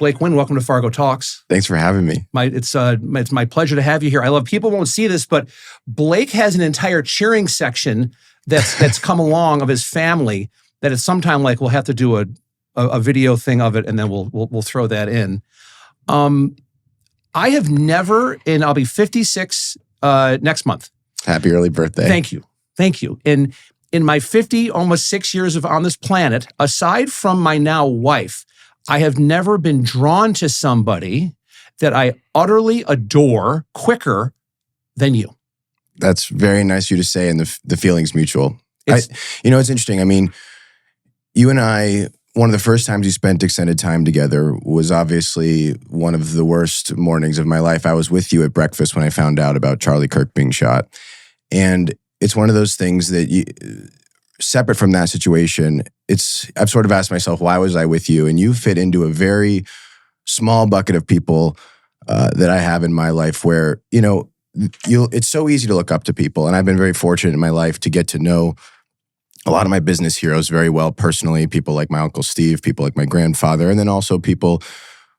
Blake Wynn, welcome to Fargo Talks. Thanks for having me. It's my pleasure to have you here. I love, people won't see this, but Blake has an entire cheering section that's come along of his family that at some time, like, we'll have to do a video thing of it, and then we'll throw that in. I have never, and I'll be 56 next month. Happy early birthday. Thank you. In my 50, almost 6 years of on this planet, aside from my now wife, I have never been drawn to somebody that I utterly adore quicker than you. That's very nice of you to say, and the feeling's mutual. It's interesting. I mean, you and I, one of the first times we spent extended time together was obviously one of the worst mornings of my life. I was with you at breakfast when I found out about Charlie Kirk being shot. And it's one of those things that, separate from that situation, I've sort of asked myself, why was I with you? And you fit into a very small bucket of people that I have in my life where, it's so easy to look up to people. And I've been very fortunate in my life to get to know a lot of my business heroes very well personally, people like my Uncle Steve, people like my grandfather, and then also people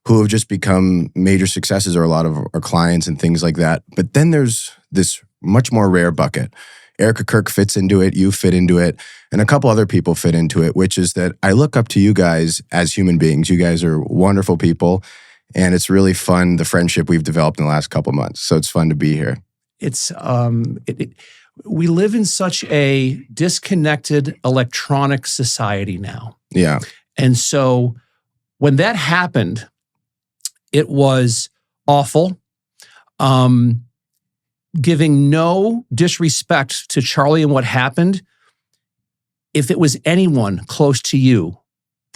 who have just become major successes, or a lot of our clients and things like that. But then there's this much more rare bucket. Erica Kirk fits into it, you fit into it, and a couple other people fit into it, which is that I look up to you guys as human beings. You guys are wonderful people, and it's really fun, the friendship we've developed in the last couple months. So it's fun to be here. We live in such a disconnected electronic society now. Yeah. And so when that happened, it was awful. Giving no disrespect to Charlie and what happened, if it was anyone close to you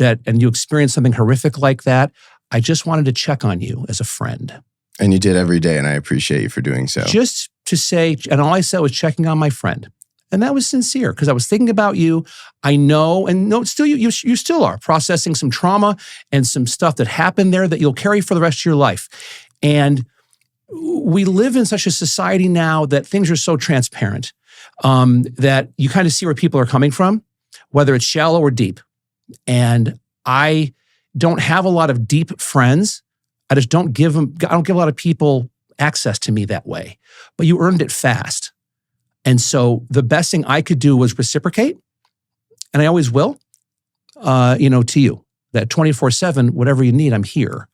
and you experienced something horrific like that, I just wanted to check on you as a friend. And you did every day, and I appreciate you for doing so. Just to say, and all I said was checking on my friend. And that was sincere, because I was thinking about you. I know, and no, still you still are processing some trauma and some stuff that happened there that you'll carry for the rest of your life. And we live in such a society now that things are so transparent that you kind of see where people are coming from, whether it's shallow or deep. And I don't have a lot of deep friends. I don't give a lot of people access to me that way. But you earned it fast. And so the best thing I could do was reciprocate. And I always will, to you, that 24/7, whatever you need, I'm here.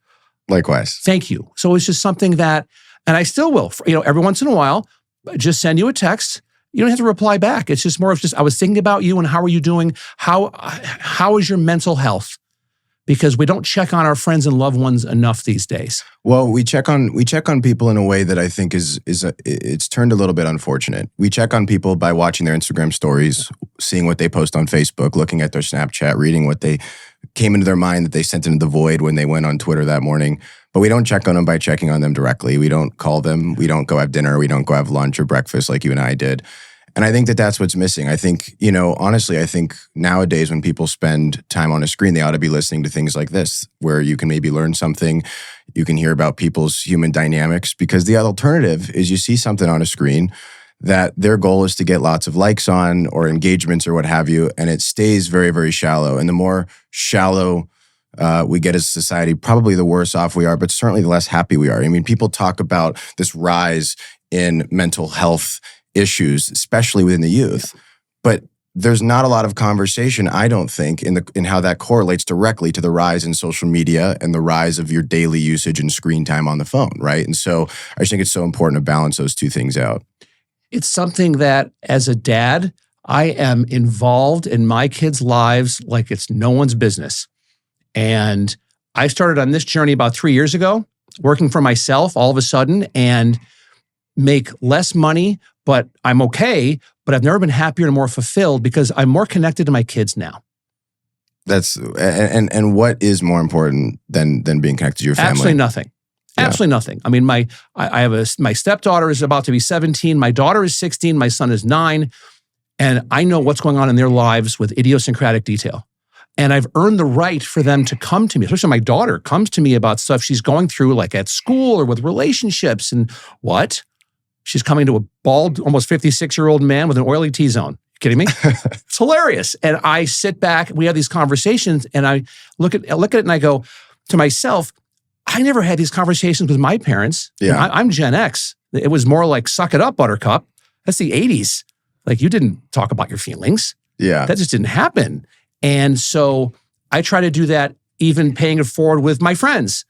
Likewise. Thank you. So it's just something that, and I still will, every once in a while, just send you a text. You don't have to reply back. It's just more of I was thinking about you and how are you doing? How is your mental health? Because we don't check on our friends and loved ones enough these days. Well, we check on people in a way that I think it's turned a little bit unfortunate. We check on people by watching their Instagram stories, seeing what they post on Facebook, looking at their Snapchat, reading what they came into their mind that they sent into the void when they went on Twitter that morning. But we don't check on them by checking on them directly. We don't call them. We don't go have dinner. We don't go have lunch or breakfast like you and I did. And I think that that's what's missing. I think, honestly, I think nowadays when people spend time on a screen, they ought to be listening to things like this, where you can maybe learn something. You can hear about people's human dynamics, because the alternative is you see something on a screen that their goal is to get lots of likes on or engagements or what have you, and it stays very, very shallow. And the more shallow we get as a society, probably the worse off we are, but certainly the less happy we are. I mean, people talk about this rise in mental health issues, especially within the youth. But there's not a lot of conversation, I don't think, in how that correlates directly to the rise in social media and the rise of your daily usage and screen time on the phone, right? And so I just think it's so important to balance those two things out. It's something that, as a dad, I am involved in my kids' lives like it's no one's business. And I started on this journey about 3 years ago, working for myself all of a sudden, and make less money, but I'm okay. But I've never been happier and more fulfilled because I'm more connected to my kids now. That's and what is more important than being connected to your family? Absolutely nothing. Yeah. Absolutely nothing. I mean, my stepdaughter is about to be 17. My daughter is 16. My son is 9. And I know what's going on in their lives with idiosyncratic detail. And I've earned the right for them to come to me, especially my daughter comes to me about stuff she's going through, like at school or with relationships. And what? She's coming to a bald, almost 56-year-old man with an oily T-zone. Kidding me? It's hilarious. And I sit back, we have these conversations, and I look at it and I go to myself, I never had these conversations with my parents. Yeah. I'm Gen X. It was more like, suck it up, buttercup. That's the 80s. Like, you didn't talk about your feelings. Yeah. That just didn't happen. And so I try to do that, even paying it forward with my friends,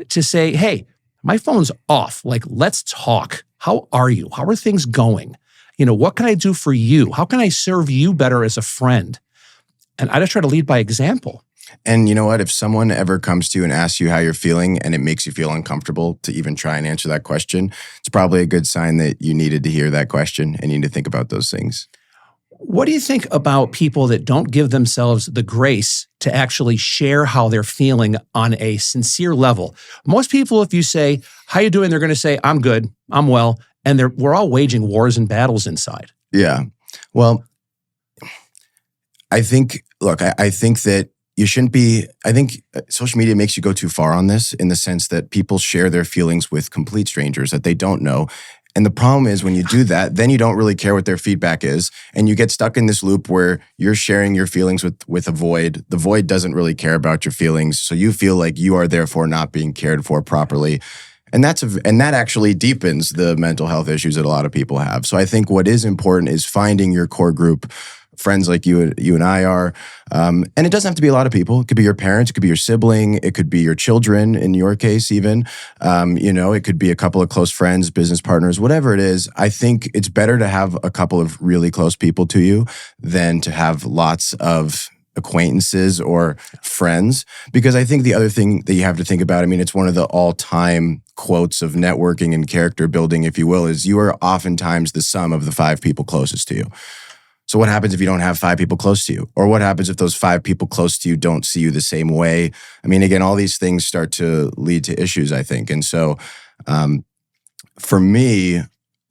to say, hey, my phone's off. Like, let's talk. How are you? How are things going? What can I do for you? How can I serve you better as a friend? And I just try to lead by example. And you know what? If someone ever comes to you and asks you how you're feeling and it makes you feel uncomfortable to even try and answer that question, it's probably a good sign that you needed to hear that question and you need to think about those things. What do you think about people that don't give themselves the grace to actually share how they're feeling on a sincere level? Most people, if you say, how you doing? They're going to say, I'm good, I'm well. And we're all waging wars and battles inside. Yeah. Well, I think that you shouldn't be, I think social media makes you go too far on this, in the sense that people share their feelings with complete strangers that they don't know. And the problem is, when you do that, then you don't really care what their feedback is. And you get stuck in this loop where you're sharing your feelings with a void. The void doesn't really care about your feelings. So you feel like you are therefore not being cared for properly. And that actually deepens the mental health issues that a lot of people have. So I think what is important is finding your core group, friends like you and I are. And it doesn't have to be a lot of people. It could be your parents. It could be your sibling. It could be your children, in your case even. It could be a couple of close friends, business partners, whatever it is. I think it's better to have a couple of really close people to you than to have lots of acquaintances or friends. Because I think the other thing that you have to think about, it's one of the all-time quotes of networking and character building, if you will, is you are oftentimes the sum of the 5 people closest to you. So what happens if you don't have 5 people close to you? Or what happens if those 5 people close to you don't see you the same way? Again, all these things start to lead to issues, I think. And so for me,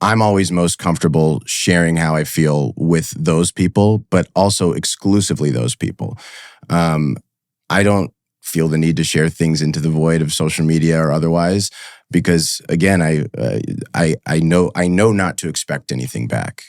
I'm always most comfortable sharing how I feel with those people, but also exclusively those people. I don't feel the need to share things into the void of social media or otherwise, because again, I know not to expect anything back.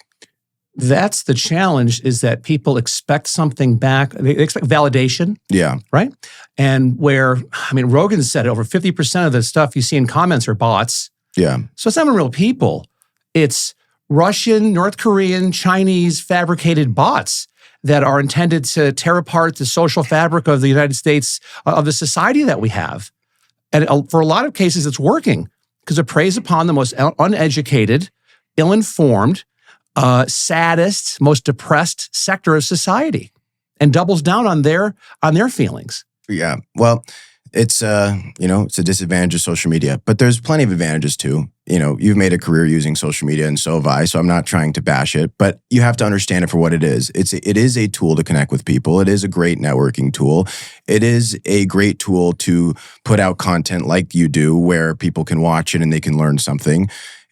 That's the challenge, is that people expect something back. They expect validation. Yeah. Right? And Rogan said over 50% of the stuff you see in comments are bots. Yeah. So it's not even real people. It's Russian, North Korean, Chinese fabricated bots that are intended to tear apart the social fabric of the United States, of the society that we have. And for a lot of cases, it's working, because it preys upon the most uneducated, ill-informed, saddest, most depressed sector of society, and doubles down on their feelings. Yeah. Well, it's it's a disadvantage of social media, but there's plenty of advantages too. You've made a career using social media, and so have I, so I'm not trying to bash it, but you have to understand it for what it is. It is a tool to connect with people. It is a great networking tool. It is a great tool to put out content like you do, where people can watch it and they can learn something.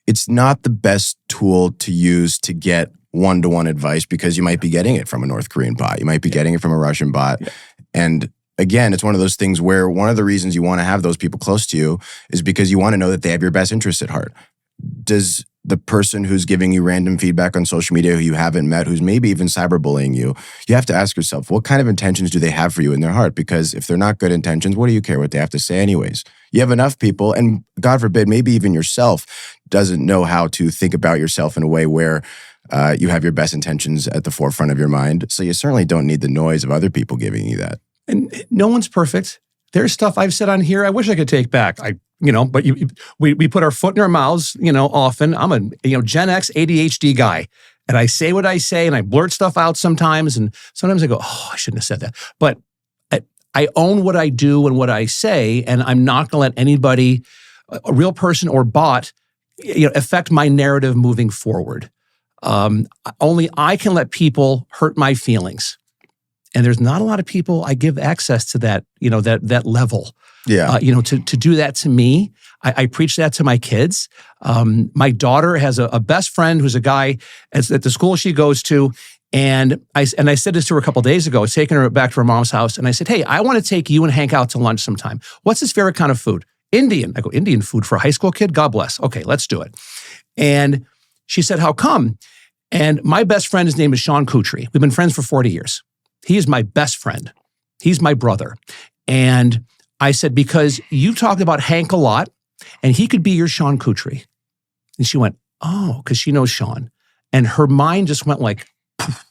It's not the best tool to use to get one-to-one advice, because you might be getting it from a North Korean bot. You might be getting it from a Russian bot. Yeah. And again, it's one of those things where one of the reasons you want to have those people close to you is because you want to know that they have your best interests at heart. Does the person who's giving you random feedback on social media, who you haven't met, who's maybe even cyberbullying you, you have to ask yourself, what kind of intentions do they have for you in their heart? Because if they're not good intentions, what do you care what they have to say anyways? You have enough people, and God forbid, maybe even yourself doesn't know how to think about yourself in a way where you have your best intentions at the forefront of your mind. So you certainly don't need the noise of other people giving you that. And no one's perfect. There's stuff I've said on here I wish I could take back. But we put our foot in our mouths, often. I'm a Gen X ADHD guy, and I say what I say, and I blurt stuff out sometimes, and sometimes I go, oh, I shouldn't have said that. But I own what I do and what I say, and I'm not going to let anybody, a real person or bot, affect my narrative moving forward. Only I can let people hurt my feelings. And there's not a lot of people I give access to that, that level. Yeah. To do that to me. I preach that to my kids. My daughter has a best friend who's a guy at the school she goes to. And I said this to her a couple of days ago. I was taking her back to her mom's house. And I said, hey, I want to take you and Hank out to lunch sometime. What's his favorite kind of food? Indian. I go, Indian food for a high school kid? God bless. Okay, let's do it. And she said, how come? And my best friend, his name is Sean Kutry. We've been friends for 40 years. He is my best friend. He's my brother. And I said, because you talked about Hank a lot and he could be your Sean Kutry. And she went, oh, because she knows Sean. And her mind just went like, poof.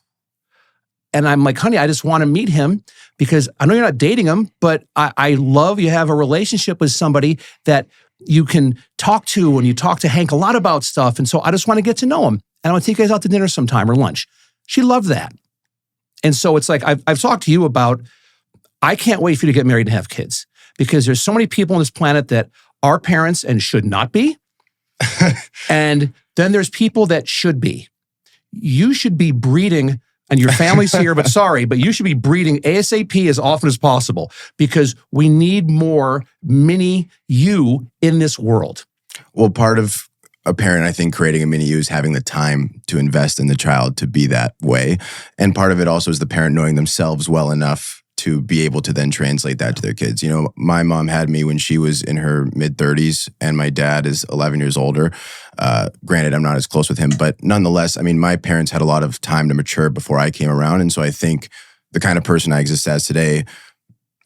And I'm like, honey, I just want to meet him because I know you're not dating him, but I love you have a relationship with somebody that you can talk to, and you talk to Hank a lot about stuff. And so I just want to get to know him. And I want to take you guys out to dinner sometime or lunch. She loved that. And so it's like, I've talked to you about, I can't wait for you to get married and have kids because there's so many people on this planet that are parents and should not be. And then there's people that should be. You should be breeding, and your family's here, but sorry, but you should be breeding ASAP as often as possible because we need more mini you in this world. Well, part of a parent, I think, creating a mini you is having the time to invest in the child to be that way. And part of it also is the parent knowing themselves well enough to be able to then translate that to their kids. You know, my mom had me when she was in her mid-30s, and my dad is 11 years older. Granted, I'm not as close with him, but nonetheless, I mean, my parents had a lot of time to mature before I came around. And so I think the kind of person I exist as today,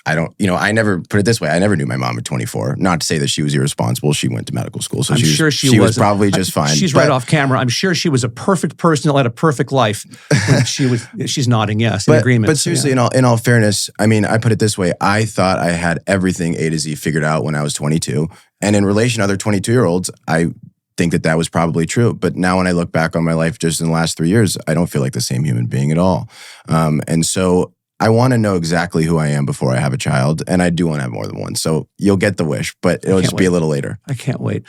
I never put it this way. I never knew my mom at 24. Not to say that she was irresponsible. She went to medical school. So I'm sure she was probably just fine. She's right off camera. I'm sure she was a perfect person that led a perfect life. She's nodding yes, in agreement. But seriously, in all fairness, I mean, I put it this way. I thought I had everything A to Z figured out when I was 22. And in relation to other 22-year-olds, I think that was probably true. But now when I look back on my life just in the last 3 years, I don't feel like the same human being at all. And so I want to know exactly who I am before I have a child, and I do want to have more than one. So you'll get the wish, but it'll just be a little later. I can't wait.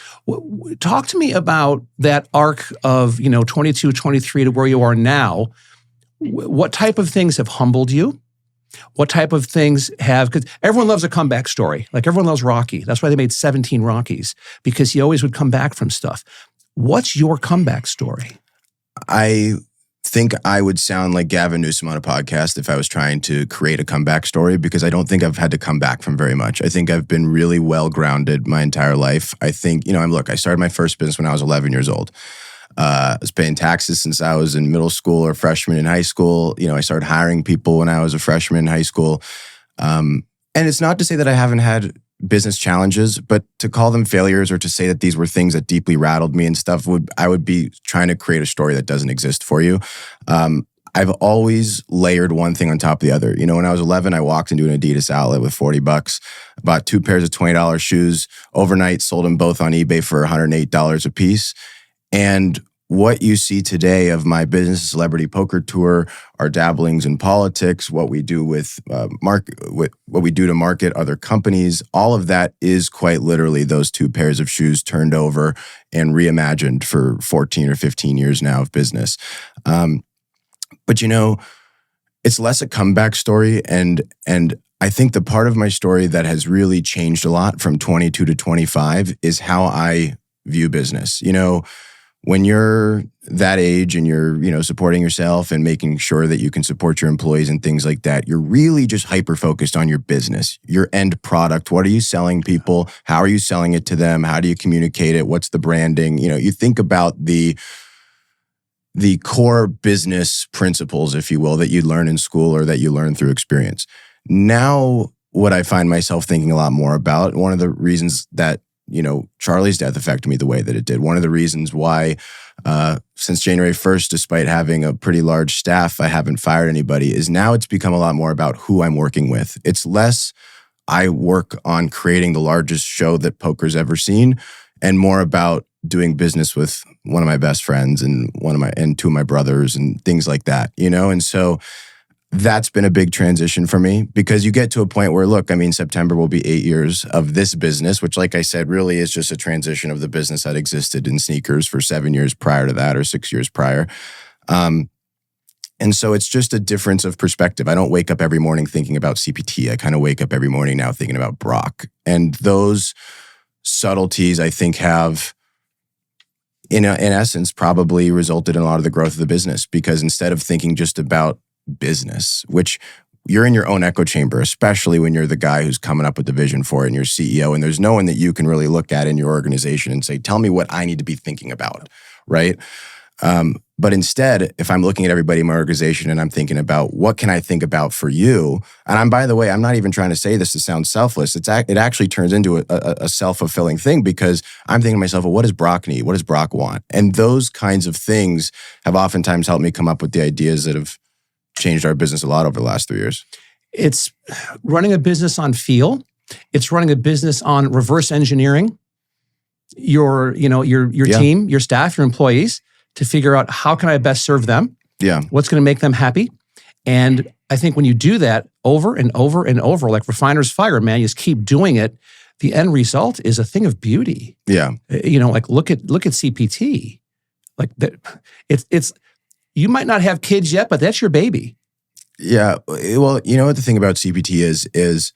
Talk to me about that arc of 22, 23 to where you are now. What type of things have humbled you? What type of things have, because everyone loves a comeback story. Like everyone loves Rocky. That's why they made 17 Rockies, because he always would come back from stuff. What's your comeback story? I think I would sound like Gavin Newsom on a podcast if I was trying to create a comeback story, because I don't think I've had to come back from very much. I think I've been really well grounded my entire life. I think, I started my first business when I was 11 years old. I was paying taxes since I was in middle school or freshman in high school. I started hiring people when I was a freshman in high school. And it's not to say that I haven't had business challenges, but to call them failures or to say that these were things that deeply rattled me and stuff, I would be trying to create a story that doesn't exist for you. I've always layered one thing on top of the other. When I was 11, I walked into an Adidas outlet with $40, bought 2 pairs of $20 shoes, overnight sold them both on eBay for $108 a piece. And what you see today of my business celebrity poker tour, our dabblings in politics, what we do with what we do to market other companies, all of that is quite literally those 2 pairs of shoes turned over and reimagined for 14 or 15 years now of business. But it's less a comeback story, and I think the part of my story that has really changed a lot from 22 to 25 is how I view business. When you're that age and you're, supporting yourself and making sure that you can support your employees and things like that, you're really just hyper-focused on your business, your end product. What are you selling people? How are you selling it to them? How do you communicate it? What's the branding? You think about the core business principles, if you will, that you learn in school or that you learn through experience. Now, what I find myself thinking a lot more about, one of the reasons that Charlie's death affected me the way that it did. One of the reasons why, since January 1st, despite having a pretty large staff, I haven't fired anybody, is now it's become a lot more about who I'm working with. It's less I work on creating the largest show that poker's ever seen, and more about doing business with one of my best friends and 2 of my brothers and things like that, And so that's been a big transition for me, because you get to a point where, September will be 8 years of this business, which, like I said, really is just a transition of the business that existed in sneakers for 7 years prior to that, or 6 years prior. And so it's just a difference of perspective. I don't wake up every morning thinking about CPT. I kind of wake up every morning now thinking about Brock. And those subtleties, I think, have, in essence, probably resulted in a lot of the growth of the business, because instead of thinking just about business, which you're in your own echo chamber, especially when you're the guy who's coming up with the vision for it and you're CEO, and there's no one that you can really look at in your organization and say, tell me what I need to be thinking about, right? But instead, if I'm looking at everybody in my organization and I'm thinking about what can I think about for you, and by the way, I'm not even trying to say this to sound selfless. It actually turns into a self-fulfilling thing because I'm thinking to myself, well, what does Brock need? What does Brock want? And those kinds of things have oftentimes helped me come up with the ideas that have changed our business a lot over the last 3 years. It's running a business on feel. It's running a business on reverse engineering your team, your staff, your employees, to figure out how can I best serve them? Yeah. What's going to make them happy? And I think when you do that over and over and over, like refiner's fire, man, you just keep doing it. The end result is a thing of beauty. Yeah. Like look at CPT. Like it's you might not have kids yet, but that's your baby. Yeah. Well, you know what the thing about CPT is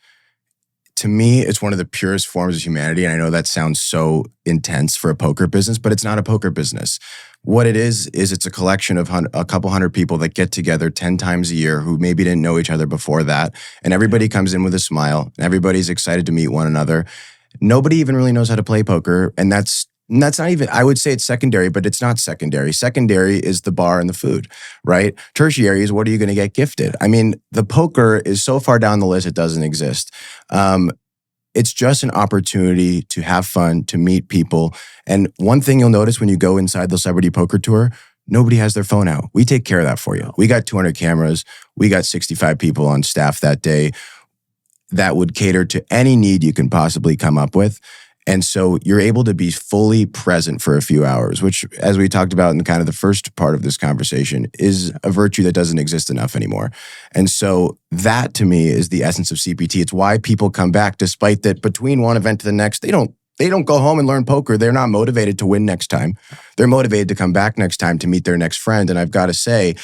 to me, it's one of the purest forms of humanity. And I know that sounds so intense for a poker business, but it's not a poker business. What it is it's a collection of a couple hundred people that get together 10 times a year who maybe didn't know each other before that. And everybody comes in with a smile and everybody's excited to meet one another. Nobody even really knows how to play poker. And that's not even, I would say it's secondary, but it's not secondary. Secondary is the bar and the food, right? Tertiary is what are you going to get gifted? I mean, the poker is so far down the list, it doesn't exist. It's just an opportunity to have fun, to meet people. And one thing you'll notice when you go inside the Celebrity Poker Tour, nobody has their phone out. We take care of that for you. We got 200 cameras. We got 65 people on staff that day that would cater to any need you can possibly come up with. And so you're able to be fully present for a few hours, which, as we talked about in kind of the first part of this conversation, is a virtue that doesn't exist enough anymore. And so that, to me, is the essence of CPT. It's why people come back, despite that between one event to the next, they don't go home and learn poker. They're not motivated to win next time. They're motivated to come back next time to meet their next friend. And I've got to say,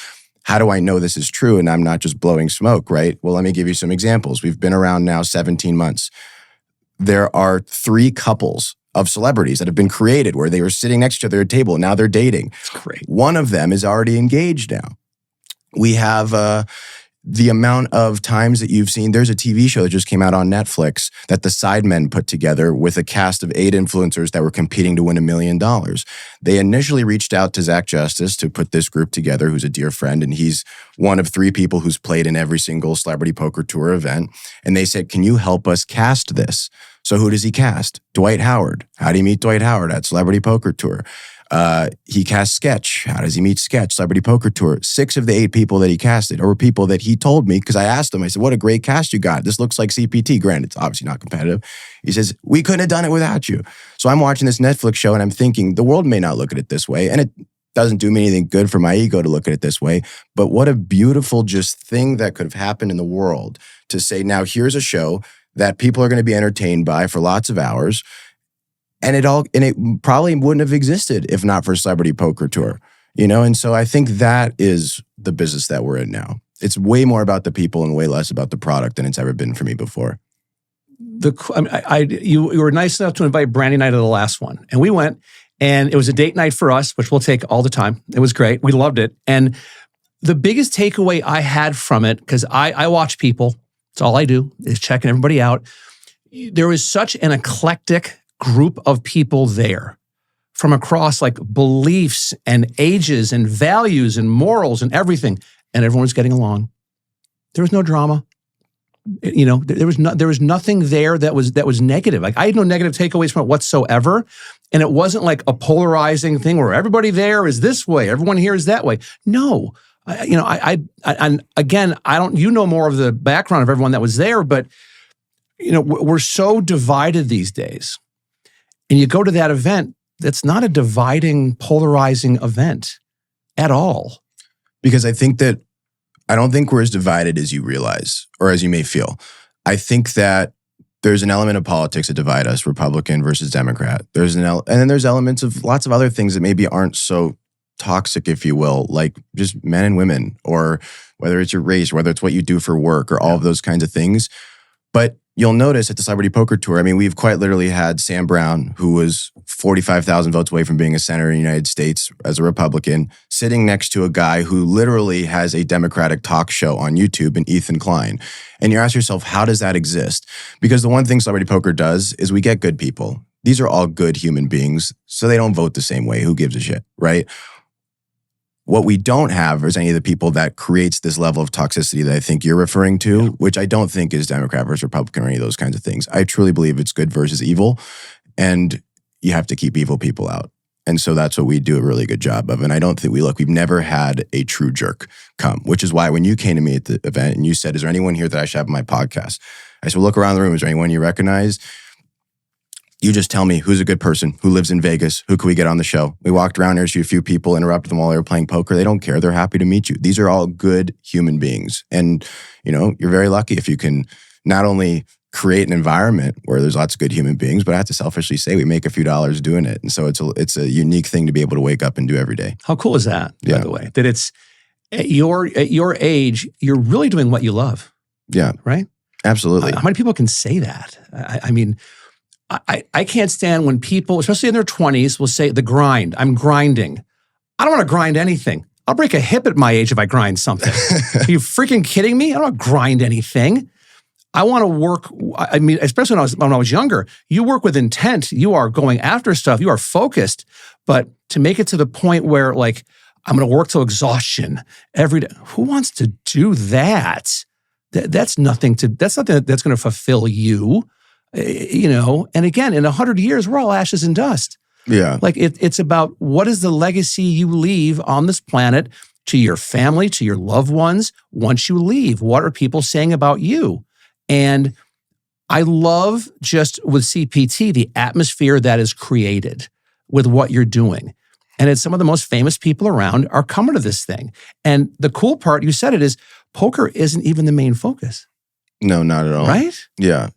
how do I know this is true and I'm not just blowing smoke, right? Well, let me give you some examples. We've been around now 17 months. There are 3 couples of celebrities that have been created where they were sitting next to their table. Now they're dating. That's great. One of them is already engaged now. We have the amount of times that you've seen, there's a TV show that just came out on Netflix that the Sidemen put together with a cast of 8 influencers that were competing to win $1 million. They initially reached out to Zach Justice to put this group together, who's a dear friend, and he's one of 3 people who's played in every single Celebrity Poker Tour event. And they said, can you help us cast this? So who does he cast? Dwight Howard. How do you meet Dwight Howard at Celebrity Poker Tour? He cast Sketch. How does he meet Sketch? Celebrity Poker Tour. 6 of the 8 people that he casted were people that he told me, because I asked him, I said, what a great cast you got. This looks like CPT. Granted, it's obviously not competitive. He says, we couldn't have done it without you. So I'm watching this Netflix show and I'm thinking, the world may not look at it this way. And it doesn't do me anything good for my ego to look at it this way. But what a beautiful just thing that could have happened in the world to say, now here's a show that people are going to be entertained by for lots of hours. And it probably wouldn't have existed if not for Celebrity Poker Tour, And so I think that is the business that we're in now. It's way more about the people and way less about the product than it's ever been for me before. You were nice enough to invite Brandy and I to the last one, and we went, and it was a date night for us, which we'll take all the time. It was great. We loved it. And the biggest takeaway I had from it, because I watch people, it's all I do, is checking everybody out. There was such an eclectic group of people there from across like beliefs and ages and values and morals and everything. And everyone was getting along. There was no drama. There was nothing there that was negative. Like I had no negative takeaways from it whatsoever. And it wasn't like a polarizing thing where everybody there is this way, everyone here is that way. No. Again, I don't, more of the background of everyone that was there, but we're so divided these days. And you go to that event, that's not a dividing, polarizing event at all. Because I don't think we're as divided as you realize or as you may feel. I think that there's an element of politics that divide us, Republican versus Democrat. And then there's elements of lots of other things that maybe aren't so toxic, if you will, like just men and women, or whether it's your race, whether it's what you do for work, or all of those kinds of things. But you'll notice at the Celebrity Poker Tour, we've quite literally had Sam Brown, who was 45,000 votes away from being a senator in the United States as a Republican, sitting next to a guy who literally has a Democratic talk show on YouTube, and Ethan Klein. And you ask yourself, how does that exist? Because the one thing Celebrity Poker does is we get good people. These are all good human beings, so they don't vote the same way. Who gives a shit, right? What we don't have is any of the people that creates this level of toxicity that I think you're referring to, which I don't think is Democrat versus Republican or any of those kinds of things. I truly believe it's good versus evil, and you have to keep evil people out. And so that's what we do a really good job of. And I don't think we've never had a true jerk come, which is why when you came to me at the event and you said, is there anyone here that I should have on my podcast? I said, well, look around the room. Is there anyone you recognize? You just tell me who's a good person, who lives in Vegas, who can we get on the show? We walked around, interviewed a few people, interrupted them while they were playing poker. They don't care. They're happy to meet you. These are all good human beings. And, you're very lucky if you can not only create an environment where there's lots of good human beings, but I have to selfishly say we make a few dollars doing it. And so it's a unique thing to be able to wake up and do every day. How cool is that, by the way? That it's at your age, you're really doing what you love. Yeah. Right? Absolutely. How many people can say that? I mean, I can't stand when people, especially in their 20s, will say the grind. I'm grinding. I don't want to grind anything. I'll break a hip at my age if I grind something. Are you freaking kidding me? I don't want to grind anything. I want to work. I mean, especially when I was younger, you work with intent. You are going after stuff. You are focused. But to make it to the point where, like, I'm going to work till exhaustion every day. Who wants to do that? That's nothing that's going to fulfill you. And again, in 100 years, we're all ashes and dust. Yeah. Like it's about what is the legacy you leave on this planet to your family, to your loved ones once you leave? What are people saying about you? And I love just with CPT, the atmosphere that is created with what you're doing. And it's some of the most famous people around are coming to this thing. And the cool part, you said it, is poker isn't even the main focus. No, not at all. Right? Yeah.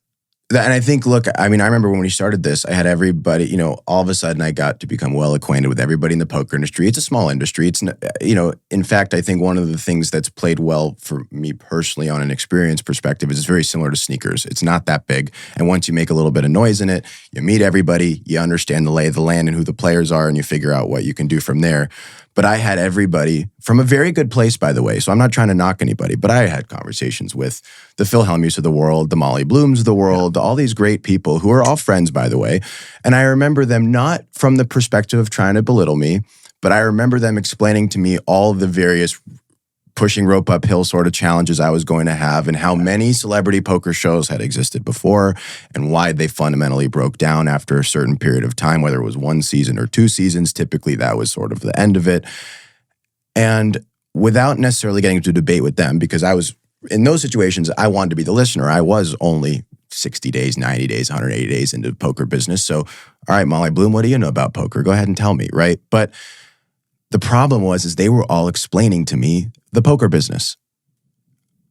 And I think, look, I mean, I remember when we started this, I had everybody, all of a sudden I got to become well acquainted with everybody in the poker industry. It's a small industry. It's, in fact, I think one of the things that's played well for me personally on an experience perspective is it's very similar to sneakers. It's not that big. And once you make a little bit of noise in it, you meet everybody, you understand the lay of the land and who the players are, and you figure out what you can do from there. But I had everybody from a very good place, by the way. So I'm not trying to knock anybody, but I had conversations with the Phil Hellmuths of the world, the Molly Blooms of the world, all these great people who are all friends, by the way. And I remember them not from the perspective of trying to belittle me, but I remember them explaining to me all of the various pushing rope uphill sort of challenges I was going to have and how many celebrity poker shows had existed before and why they fundamentally broke down after a certain period of time, whether it was 1 season or 2 seasons. Typically, that was sort of the end of it. And without necessarily getting into a debate with them, because I was, in those situations, I wanted to be the listener. I was only 60 days, 90 days, 180 days into the poker business. So, all right, Molly Bloom, what do you know about poker? Go ahead and tell me, right? But the problem is they were all explaining to me the poker business.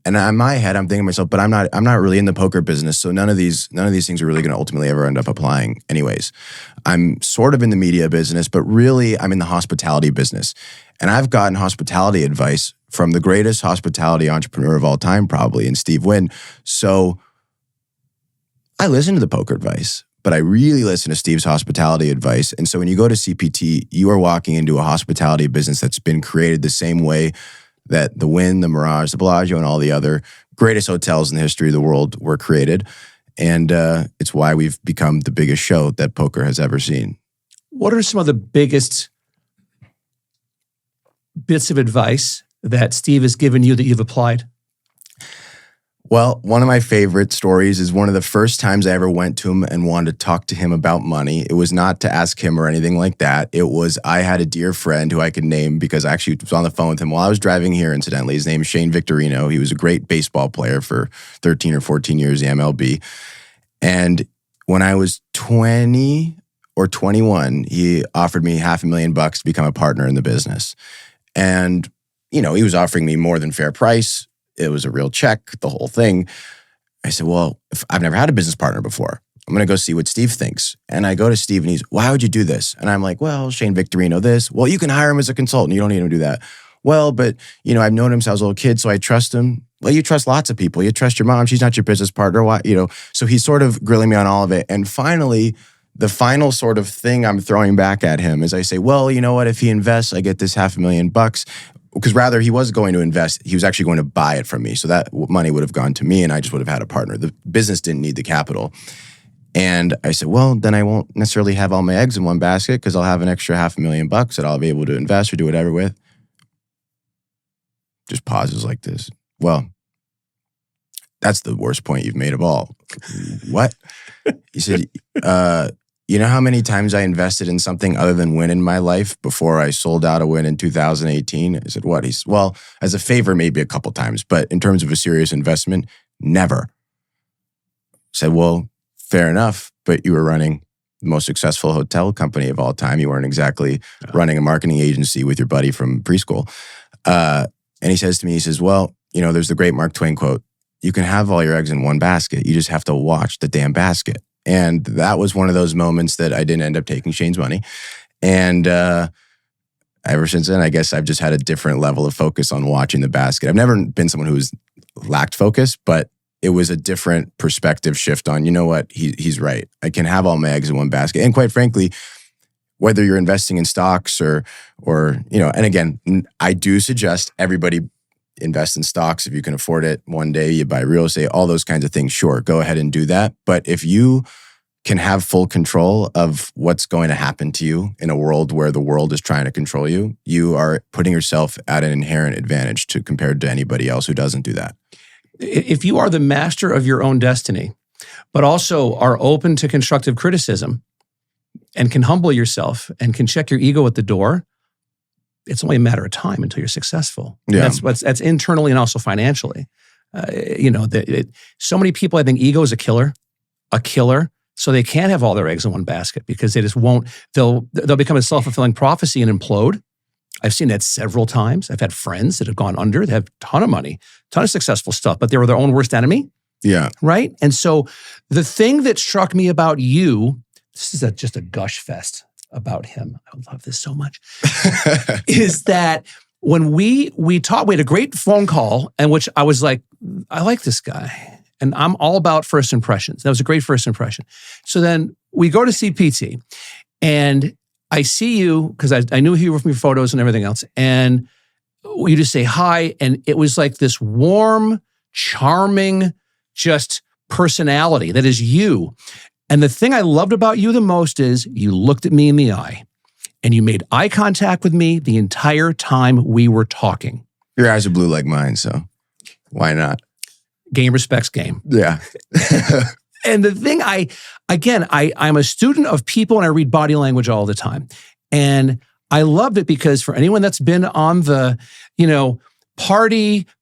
And in my head, I'm thinking to myself, but I'm not really in the poker business. So none of these things are really going to ultimately ever end up applying anyways. I'm sort of in the media business, but really I'm in the hospitality business. And I've gotten hospitality advice from the greatest hospitality entrepreneur of all time, probably, in Steve Wynn. So I listen to the poker advice, but I really listen to Steve's hospitality advice. And so when you go to CPT, you are walking into a hospitality business that's been created the same way that the Wynn, the Mirage, the Bellagio, and all the other greatest hotels in the history of the world were created. And it's why we've become the biggest show that poker has ever seen. What are some of the biggest bits of advice that Steve has given you that you've applied? Well, one of my favorite stories is one of the first times I ever went to him and wanted to talk to him about money. It was not to ask him or anything like that. It was, I had a dear friend who I could name because I actually was on the phone with him while I was driving here, incidentally. His name is Shane Victorino. He was a great baseball player for 13 or 14 years in the MLB. And when I was 20 or 21, he offered me $500,000 to become a partner in the business. And, he was offering me more than fair price. It was a real check, the whole thing. I said, well, I've never had a business partner before. I'm going to go see what Steve thinks. And I go to Steve and he's, why would you do this? And I'm like, well, Shane Victorino, this. Well, you can hire him as a consultant. You don't need him to do that. Well, but, I've known him since I was a little kid, so I trust him. Well, you trust lots of people. You trust your mom. She's not your business partner. Why, So he's sort of grilling me on all of it. And finally, the final sort of thing I'm throwing back at him is I say, well, you know what? If he invests, I get this $500,000. Because rather he was going to invest, he was actually going to buy it from me. So that money would have gone to me and I just would have had a partner. The business didn't need the capital. And I said, well, then I won't necessarily have all my eggs in one basket because I'll have an extra $500,000 that I'll be able to invest or do whatever with. pauses like this. Well, that's the worst point you've made of all. What? He said, you know how many times I invested in something other than Wynn in my life before I sold out of Wynn in 2018? I said, what? He said, well, as a favor, maybe a couple times, but in terms of a serious investment, never. I said, well, fair enough, but you were running the most successful hotel company of all time. You weren't exactly running a marketing agency with your buddy from preschool. And he says to me, he says, well, you know, there's the great Mark Twain quote, you can have all your eggs in one basket. You just have to watch the damn basket. And that was one of those moments that I didn't end up taking Shane's money. And ever since then, I guess I've just had a different level of focus on watching the basket. I've never been someone who's lacked focus, but it was a different perspective shift on, you know what, he's right. I can have all my eggs in one basket. And quite frankly, whether you're investing in stocks or you know, and again, I do suggest everybody invest in stocks if you can afford it. One day you buy real estate, all those kinds of things. Sure, go ahead and do that. But if you can have full control of what's going to happen to you in a world where the world is trying to control you, you are putting yourself at an inherent advantage compared to anybody else who doesn't do that. If you are the master of your own destiny, but also are open to constructive criticism and can humble yourself and can check your ego at the door, it's only a matter of time until you're successful. Yeah. That's internally and also financially. You know, so many people, I think ego is a killer. So they can't have all their eggs in one basket because they just won't. They'll become a self-fulfilling prophecy and implode. I've seen that several times. I've had friends that have gone under. They have a ton of money, ton of successful stuff, but they were their own worst enemy. Yeah. Right? And so the thing that struck me about you, this is just a gush fest about him. I love this so much. Is that when we talked, we had a great phone call in which I was like, I like this guy. And I'm all about first impressions. That was a great first impression. So then we go to CPT and I see you because I knew you were from your photos and everything else. And you just say hi. And it was like this warm, charming, just personality that is you. And the thing I loved about you the most is you looked at me in the eye and you made eye contact with me the entire time we were talking. Your eyes are blue like mine, so why not? Game respects game. Yeah. And the thing I'm a student of people and I read body language all the time. And I loved it because for anyone that's been on the,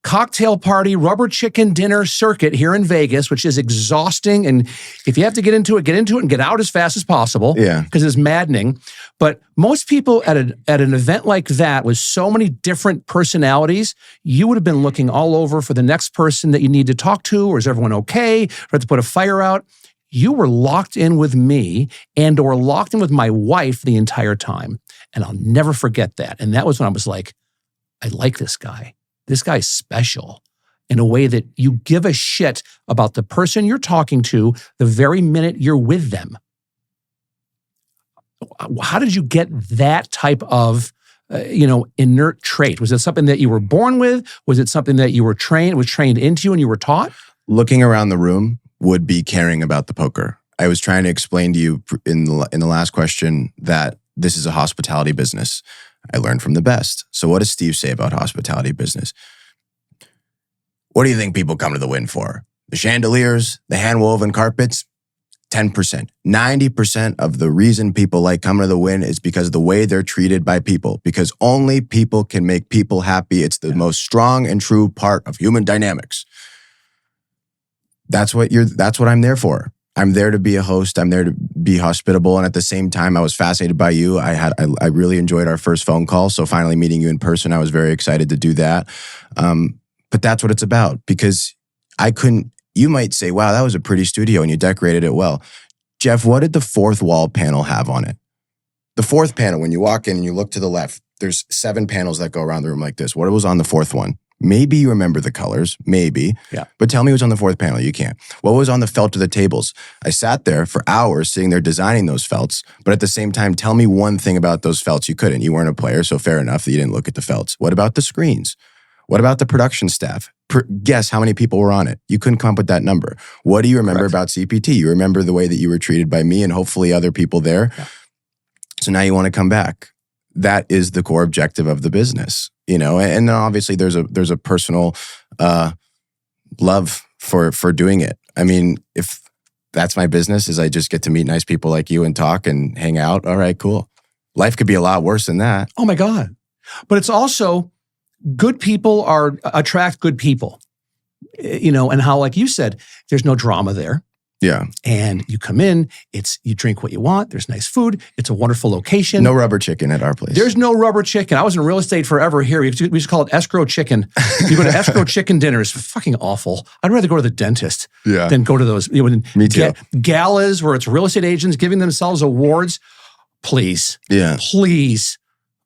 cocktail party, rubber chicken dinner circuit here in Vegas, which is exhausting. And if you have to get into it and get out as fast as possible. Yeah. Because it's maddening. But most people at an event like that with so many different personalities, you would have been looking all over for the next person that you need to talk to, or is everyone okay? Or have to put a fire out. You were locked in with me or locked in with my wife the entire time. And I'll never forget that. And that was when I was like, I like this guy. This guy's special in a way that you give a shit about the person you're talking to the very minute you're with them. How did you get that type of, inert trait? Was it something that you were born with? Was it something that you were trained into you and you were taught? Looking around the room would be caring about the poker. I was trying to explain to you in the last question that this is a hospitality business. I learned from the best. So what does Steve say about hospitality business? What do you think people come to the Wynn for? The chandeliers, the hand-woven carpets? 10%. 90% of the reason people like coming to the Wynn is because of the way they're treated by people. Because only people can make people happy. It's the most strong and true part of human dynamics. That's what I'm there for. I'm there to be a host. I'm there to be hospitable. And at the same time, I was fascinated by you. I really enjoyed our first phone call. So finally meeting you in person, I was very excited to do that. But that's what it's about, because you might say, wow, that was a pretty studio and you decorated it well. Jeff, what did the fourth wall panel have on it? The fourth panel, when you walk in and you look to the left, there's 7 panels that go around the room like this. What was on the fourth one? Maybe you remember the colors, maybe. Yeah. But tell me what's on the fourth panel. You can't. What was on the felt of the tables? I sat there for hours sitting there designing those felts, but at the same time, tell me one thing about those felts. You couldn't. You weren't a player, so fair enough that you didn't look at the felts. What about the screens? What about the production staff? Guess how many people were on it. You couldn't come up with that number. What do you remember about CPT? You remember the way that you were treated by me and hopefully other people there. Yeah. So now you want to come back. That is the core objective of the business. you know, and then obviously there's a personal love for doing it. I mean, if that's my business, is I just get to meet nice people like you and talk and hang out. All right, cool. Life could be a lot worse than that. Oh my God. But it's also good people attract good people, you know, and how, like you said, there's no drama there. Yeah. And you come in, you drink what you want. There's nice food. It's a wonderful location. No rubber chicken at our place. There's no rubber chicken. I was in real estate forever here. We used to call it escrow chicken. You go to escrow chicken dinners, fucking awful. I'd rather go to the dentist than go to those. Me too. Galas where it's real estate agents giving themselves awards. Please. Yeah. Please.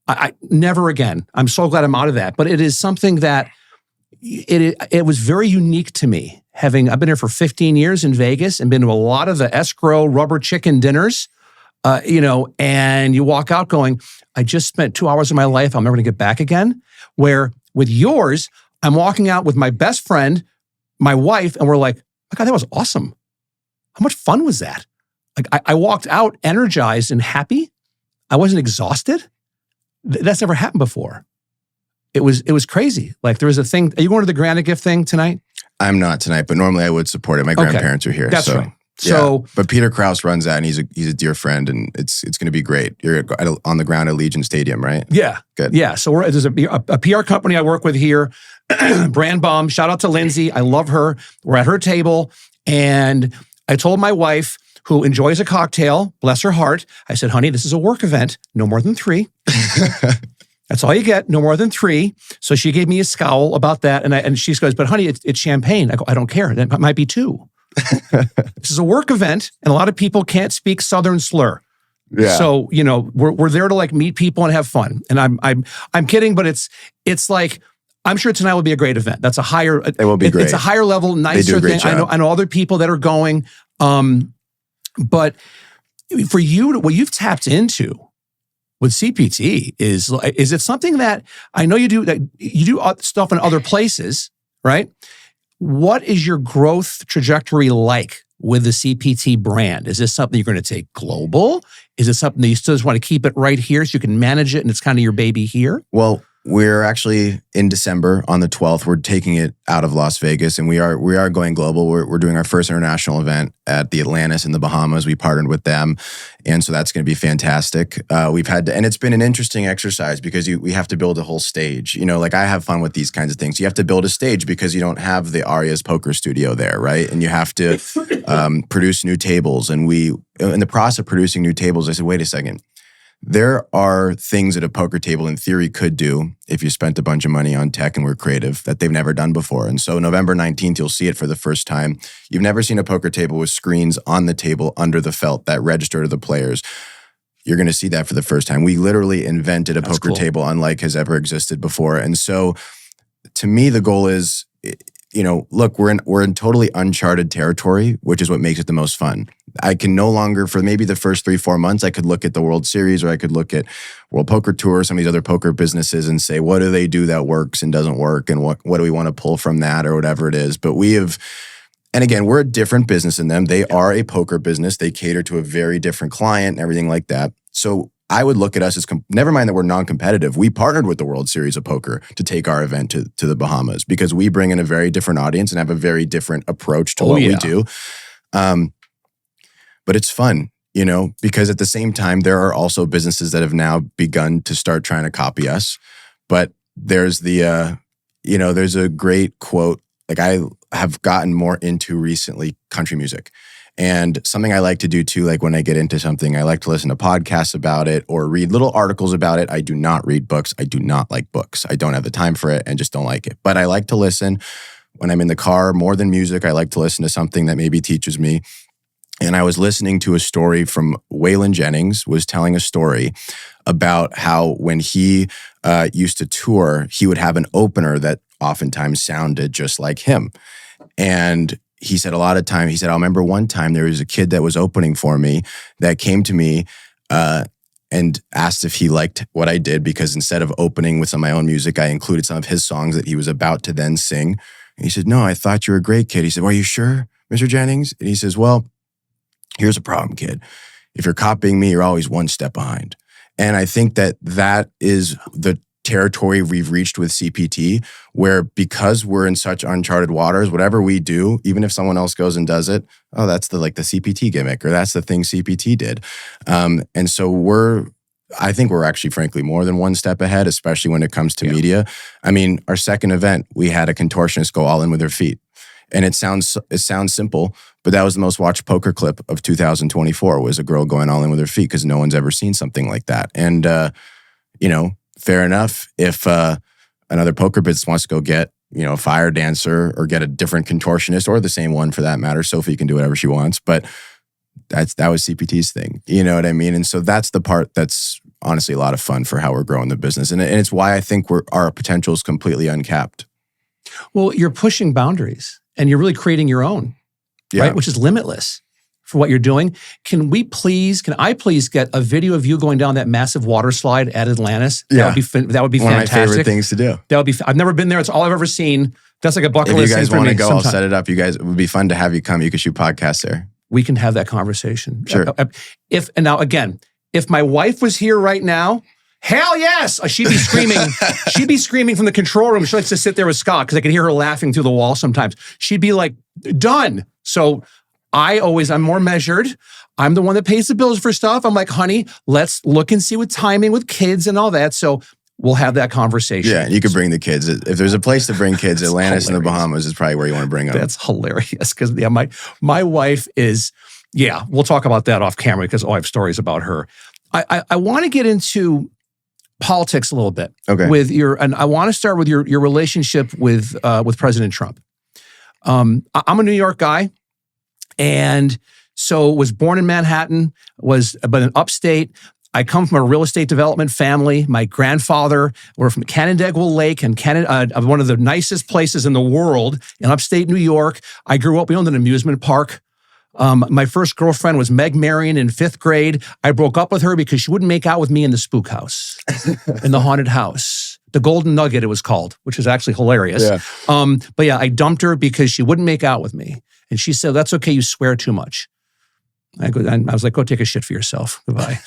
I never again. I'm so glad I'm out of that. But it is something that it was very unique to me. I've been here for 15 years in Vegas and been to a lot of the escrow rubber chicken dinners, you know, and you walk out going, I just spent 2 hours of my life I'm never going to get back again. Where with yours, I'm walking out with my best friend, my wife, and we're like, oh God, that was awesome. How much fun was that? Like I walked out energized and happy. I wasn't exhausted. That's never happened before. It was crazy. Like there was a thing. Are you going to the Granite Gift thing tonight? I'm not tonight, but normally I would support it. My grandparents are here. That's right. Yeah. So, but Peter Krause runs that, and he's a dear friend, and it's going to be great. You're on the ground at Legion Stadium, right? Yeah, good. Yeah, so there's a PR company I work with here, Brand Bomb. Shout out to Lindsay. I love her. We're at her table, and I told my wife, who enjoys a cocktail, bless her heart, I said, honey, this is a work event, no more than 3. That's all you get, no more than 3. So she gave me a scowl about that. And she goes, but honey, it's champagne. I go, I don't care. It might be 2. This is a work event, and a lot of people can't speak Southern slur. Yeah. So, you know, we're there to like meet people and have fun. And I'm kidding, but it's like, I'm sure tonight will be a great event. That's a higher, it will be great. It's a higher level, nicer thing. I know other people that are going. But for you, what you've tapped into with CPT is it something that I know you do stuff in other places, right? What is your growth trajectory like with the CPT brand? Is this something you're going to take global? Is it something that you still just want to keep it right here so you can manage it and it's kind of your baby here? Well, we're actually in December on the 12th. We're taking it out of Las Vegas, and we are going global. We're doing our first international event at the Atlantis in the Bahamas. We partnered with them, and so that's going to be fantastic. We've had to, and it's been an interesting exercise because we have to build a whole stage. You know, like I have fun with these kinds of things. You have to build a stage because you don't have the Aria's poker studio there, right? And you have to produce new tables. And in the process of producing new tables, I said, wait a second. There are things that a poker table in theory could do if you spent a bunch of money on tech and were creative that they've never done before. And so November 19th, you'll see it for the first time. You've never seen a poker table with screens on the table under the felt that register to the players. You're going to see that for the first time. We literally invented a poker table unlike has ever existed before. And so to me, the goal is, you know, look, we're in totally uncharted territory, which is what makes it the most fun. I can no longer, for maybe the first 3-4 months, I could look at the World Series or I could look at World Poker Tour, some of these other poker businesses and say, what do they do that works and doesn't work? And what do we want to pull from that or whatever it is? But we have, and again, we're a different business than them. They are a poker business. They cater to a very different client and everything like that. So I would look at us as, never mind that we're non-competitive. We partnered with the World Series of Poker to take our event to the Bahamas because we bring in a very different audience and have a very different approach to what we do. But it's fun, you know, because at the same time, there are also businesses that have now begun to start trying to copy us. But there's there's a great quote, like I have gotten more into recently country music. And something I like to do too, like when I get into something, I like to listen to podcasts about it or read little articles about it. I do not read books. I do not like books. I don't have the time for it and just don't like it. But I like to listen when I'm in the car more than music. I like to listen to something that maybe teaches me. And I was listening to a story from Waylon Jennings was telling a story about how when he used to tour, he would have an opener that oftentimes sounded just like him. And he said I remember one time there was a kid that was opening for me that came to me and asked if he liked what I did because instead of opening with some of my own music, I included some of his songs that he was about to then sing. And he said, no, I thought you were a great kid. He said, well, are you sure, Mr. Jennings? And he says, well, here's a problem, kid. If you're copying me, you're always one step behind. And I think that is the territory we've reached with CPT, where because we're in such uncharted waters, whatever we do, even if someone else goes and does it, oh, that's the CPT gimmick, or that's the thing CPT did. And so I think we're actually, frankly, more than one step ahead, especially when it comes to media. I mean, our second event, we had a contortionist go all in with her feet. And it sounds simple, but that was the most watched poker clip of 2024, was a girl going all in with her feet, because no one's ever seen something like that. And, fair enough. If another poker business wants to go get, a fire dancer or get a different contortionist, or the same one for that matter, Sophie can do whatever she wants. But that was CPT's thing. You know what I mean? And so that's the part that's honestly a lot of fun for how we're growing the business. And it's why I think our potential is completely uncapped. Well, you're pushing boundaries and you're really creating your own, right? Which is limitless for what you're doing. Can I please get a video of you going down that massive water slide at Atlantis? That would be fantastic. One of my favorite things to do. That would be, I've never been there. It's all I've ever seen. That's like a bucket list. If you guys want to go, I'll set it up. You guys, it would be fun to have you come. You could shoot podcasts there. We can have that conversation. Sure. If my wife was here right now, hell yes, she'd be screaming. She'd be screaming from the control room. She likes to sit there with Scott because I can hear her laughing through the wall sometimes. She'd be like, done. So I'm more measured. I'm the one that pays the bills for stuff. I'm like, honey, let's look and see with timing with kids and all that. So we'll have that conversation. Yeah, you could bring the kids. If there's a place to bring kids, Atlantis and the Bahamas is probably where you want to bring them. That's hilarious because my wife is, we'll talk about that off camera because I have stories about her. I want to get into politics a little bit. Okay. And I want to start with your relationship with President Trump. I'm a New York guy, and so was born in Manhattan, but in upstate. I come from a real estate development family. My grandfather were from Canandaigua Lake and one of the nicest places in the world in upstate New York. I grew up, we owned an amusement park. My first girlfriend was Meg Marion in 5th grade. I broke up with her because she wouldn't make out with me in the spook house, in the haunted house. The Golden Nugget, it was called, which is actually hilarious. Yeah. But I dumped her because she wouldn't make out with me. And she said, that's okay, you swear too much. I was like, go take a shit for yourself. Goodbye.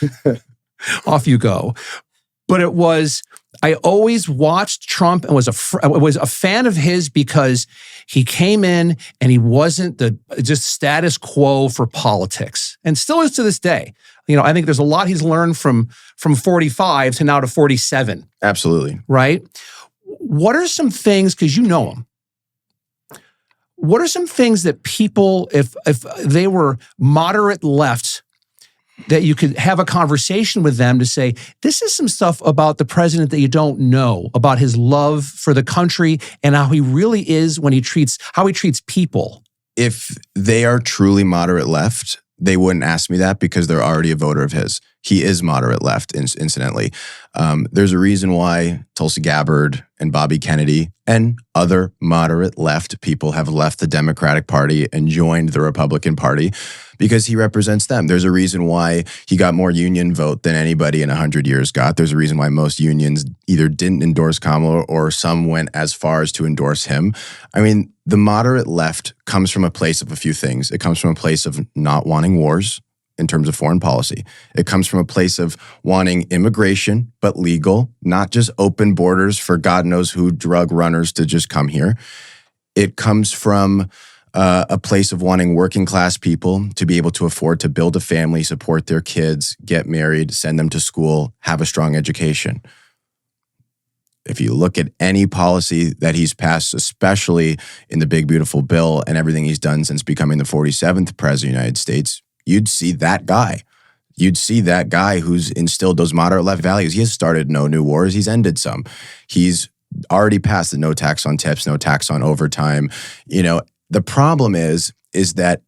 Off you go. But I always watched Trump and was a fan of his because he came in and he wasn't the just status quo for politics, and still is to this day. I think there's a lot he's learned from 45 to now to 47. Absolutely. Right? What are some things, because you know him, what are some things that people, if they were moderate left, that you could have a conversation with them to say, this is some stuff about the president that you don't know, about his love for the country and how he really is when how he treats people. If they are truly moderate left, they wouldn't ask me that because they're already a voter of his. He is moderate left, incidentally. There's a reason why Tulsi Gabbard and Bobby Kennedy and other moderate left people have left the Democratic Party and joined the Republican Party, because he represents them. There's a reason why he got more union vote than anybody in 100 years got. There's a reason why most unions either didn't endorse Kamala or some went as far as to endorse him. I mean, the moderate left comes from a place of a few things. It comes from a place of not wanting wars in terms of foreign policy. It comes from a place of wanting immigration, but legal, not just open borders for God knows who drug runners to just come here. It comes from a place of wanting working class people to be able to afford to build a family, support their kids, get married, send them to school, have a strong education. If you look at any policy that he's passed, especially in the Big Beautiful Bill and everything he's done since becoming the 47th president of the United States, you'd see that guy. You'd see that guy who's instilled those moderate left values. He has started no new wars. He's ended some. He's already passed the no tax on tips, no tax on overtime. The problem is that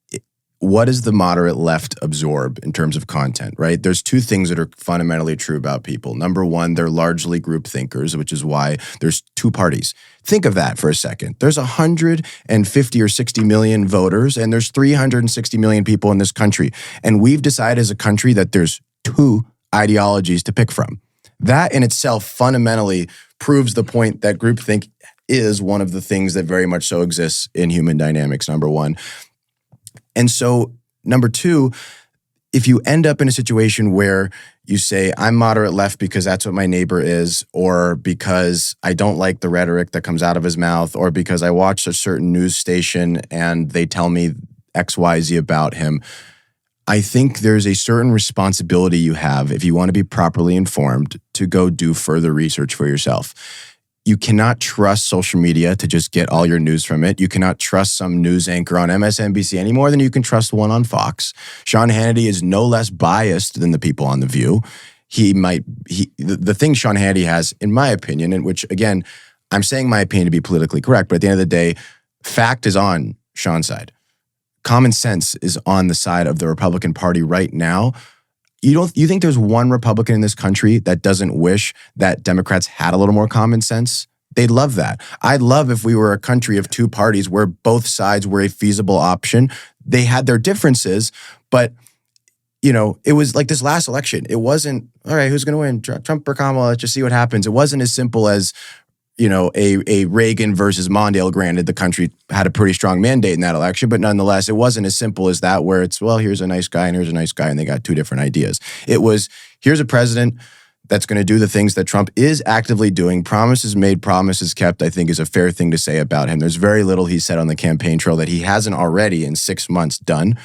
what does the moderate left absorb in terms of content, right? There's two things that are fundamentally true about people. Number one, they're largely group thinkers, which is why there's two parties. Think of that for a second. There's 150 or 60 million voters, and there's 360 million people in this country. And we've decided as a country that there's two ideologies to pick from. That in itself fundamentally proves the point that groupthink is one of the things that very much so exists in human dynamics, number one. And so, number two, if you end up in a situation where you say, I'm moderate left because that's what my neighbor is, or because I don't like the rhetoric that comes out of his mouth, or because I watch a certain news station and they tell me X, Y, Z about him, I think there's a certain responsibility you have, if you want to be properly informed, to go do further research for yourself. You cannot trust social media to just get all your news from it. You cannot trust some news anchor on MSNBC any more than you can trust one on Fox. Sean Hannity is no less biased than the people on The View. The thing Sean Hannity has, in my opinion, and which, again, I'm saying my opinion to be politically correct, but at the end of the day, fact is on Sean's side. Common sense is on the side of the Republican Party right now. You think there's one Republican in this country that doesn't wish that Democrats had a little more common sense? They'd love that. I'd love if we were a country of two parties where both sides were a feasible option. They had their differences, but it was like this last election. It wasn't, all right, who's going to win? Trump or Kamala? Let's just see what happens. It wasn't as simple as, a Reagan versus Mondale. Granted, the country had a pretty strong mandate in that election, but nonetheless, it wasn't as simple as that, where it's, well, here's a nice guy and here's a nice guy, and they got two different ideas. It was, here's a president that's going to do the things that Trump is actively doing. Promises made, promises kept, I think, is a fair thing to say about him. There's very little he said on the campaign trail that he hasn't already in 6 months done.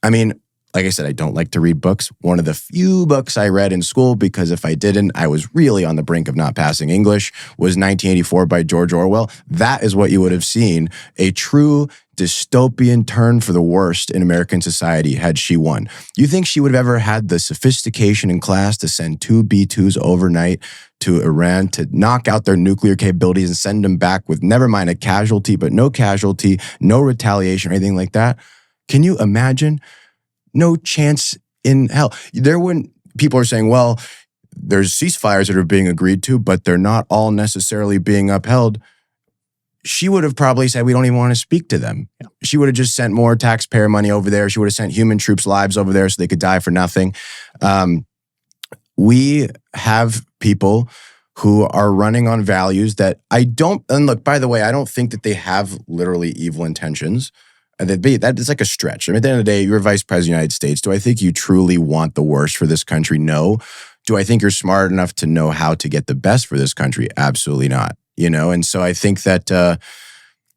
I mean, like I said, I don't like to read books. One of the few books I read in school, because if I didn't, I was really on the brink of not passing English, was 1984 by George Orwell. That is what you would have seen, a true dystopian turn for the worst in American society had she won. You think she would have ever had the sophistication in class to send 2 B-2s overnight to Iran to knock out their nuclear capabilities and send them back with never mind a casualty, but no casualty, no retaliation or anything like that? Can you imagine? No chance in hell. People are saying, well, there's ceasefires that are being agreed to, but they're not all necessarily being upheld. She would have probably said, we don't even want to speak to them. Yeah. She would have just sent more taxpayer money over there. She would have sent human troops' lives over there so they could die for nothing. We have people who are running on values that and look, by the way, I don't think that they have literally evil intentions. That is like a stretch. I mean, at the end of the day, you're vice president of the United States. Do I think you truly want the worst for this country? No. Do I think you're smart enough to know how to get the best for this country? Absolutely not. And so I think that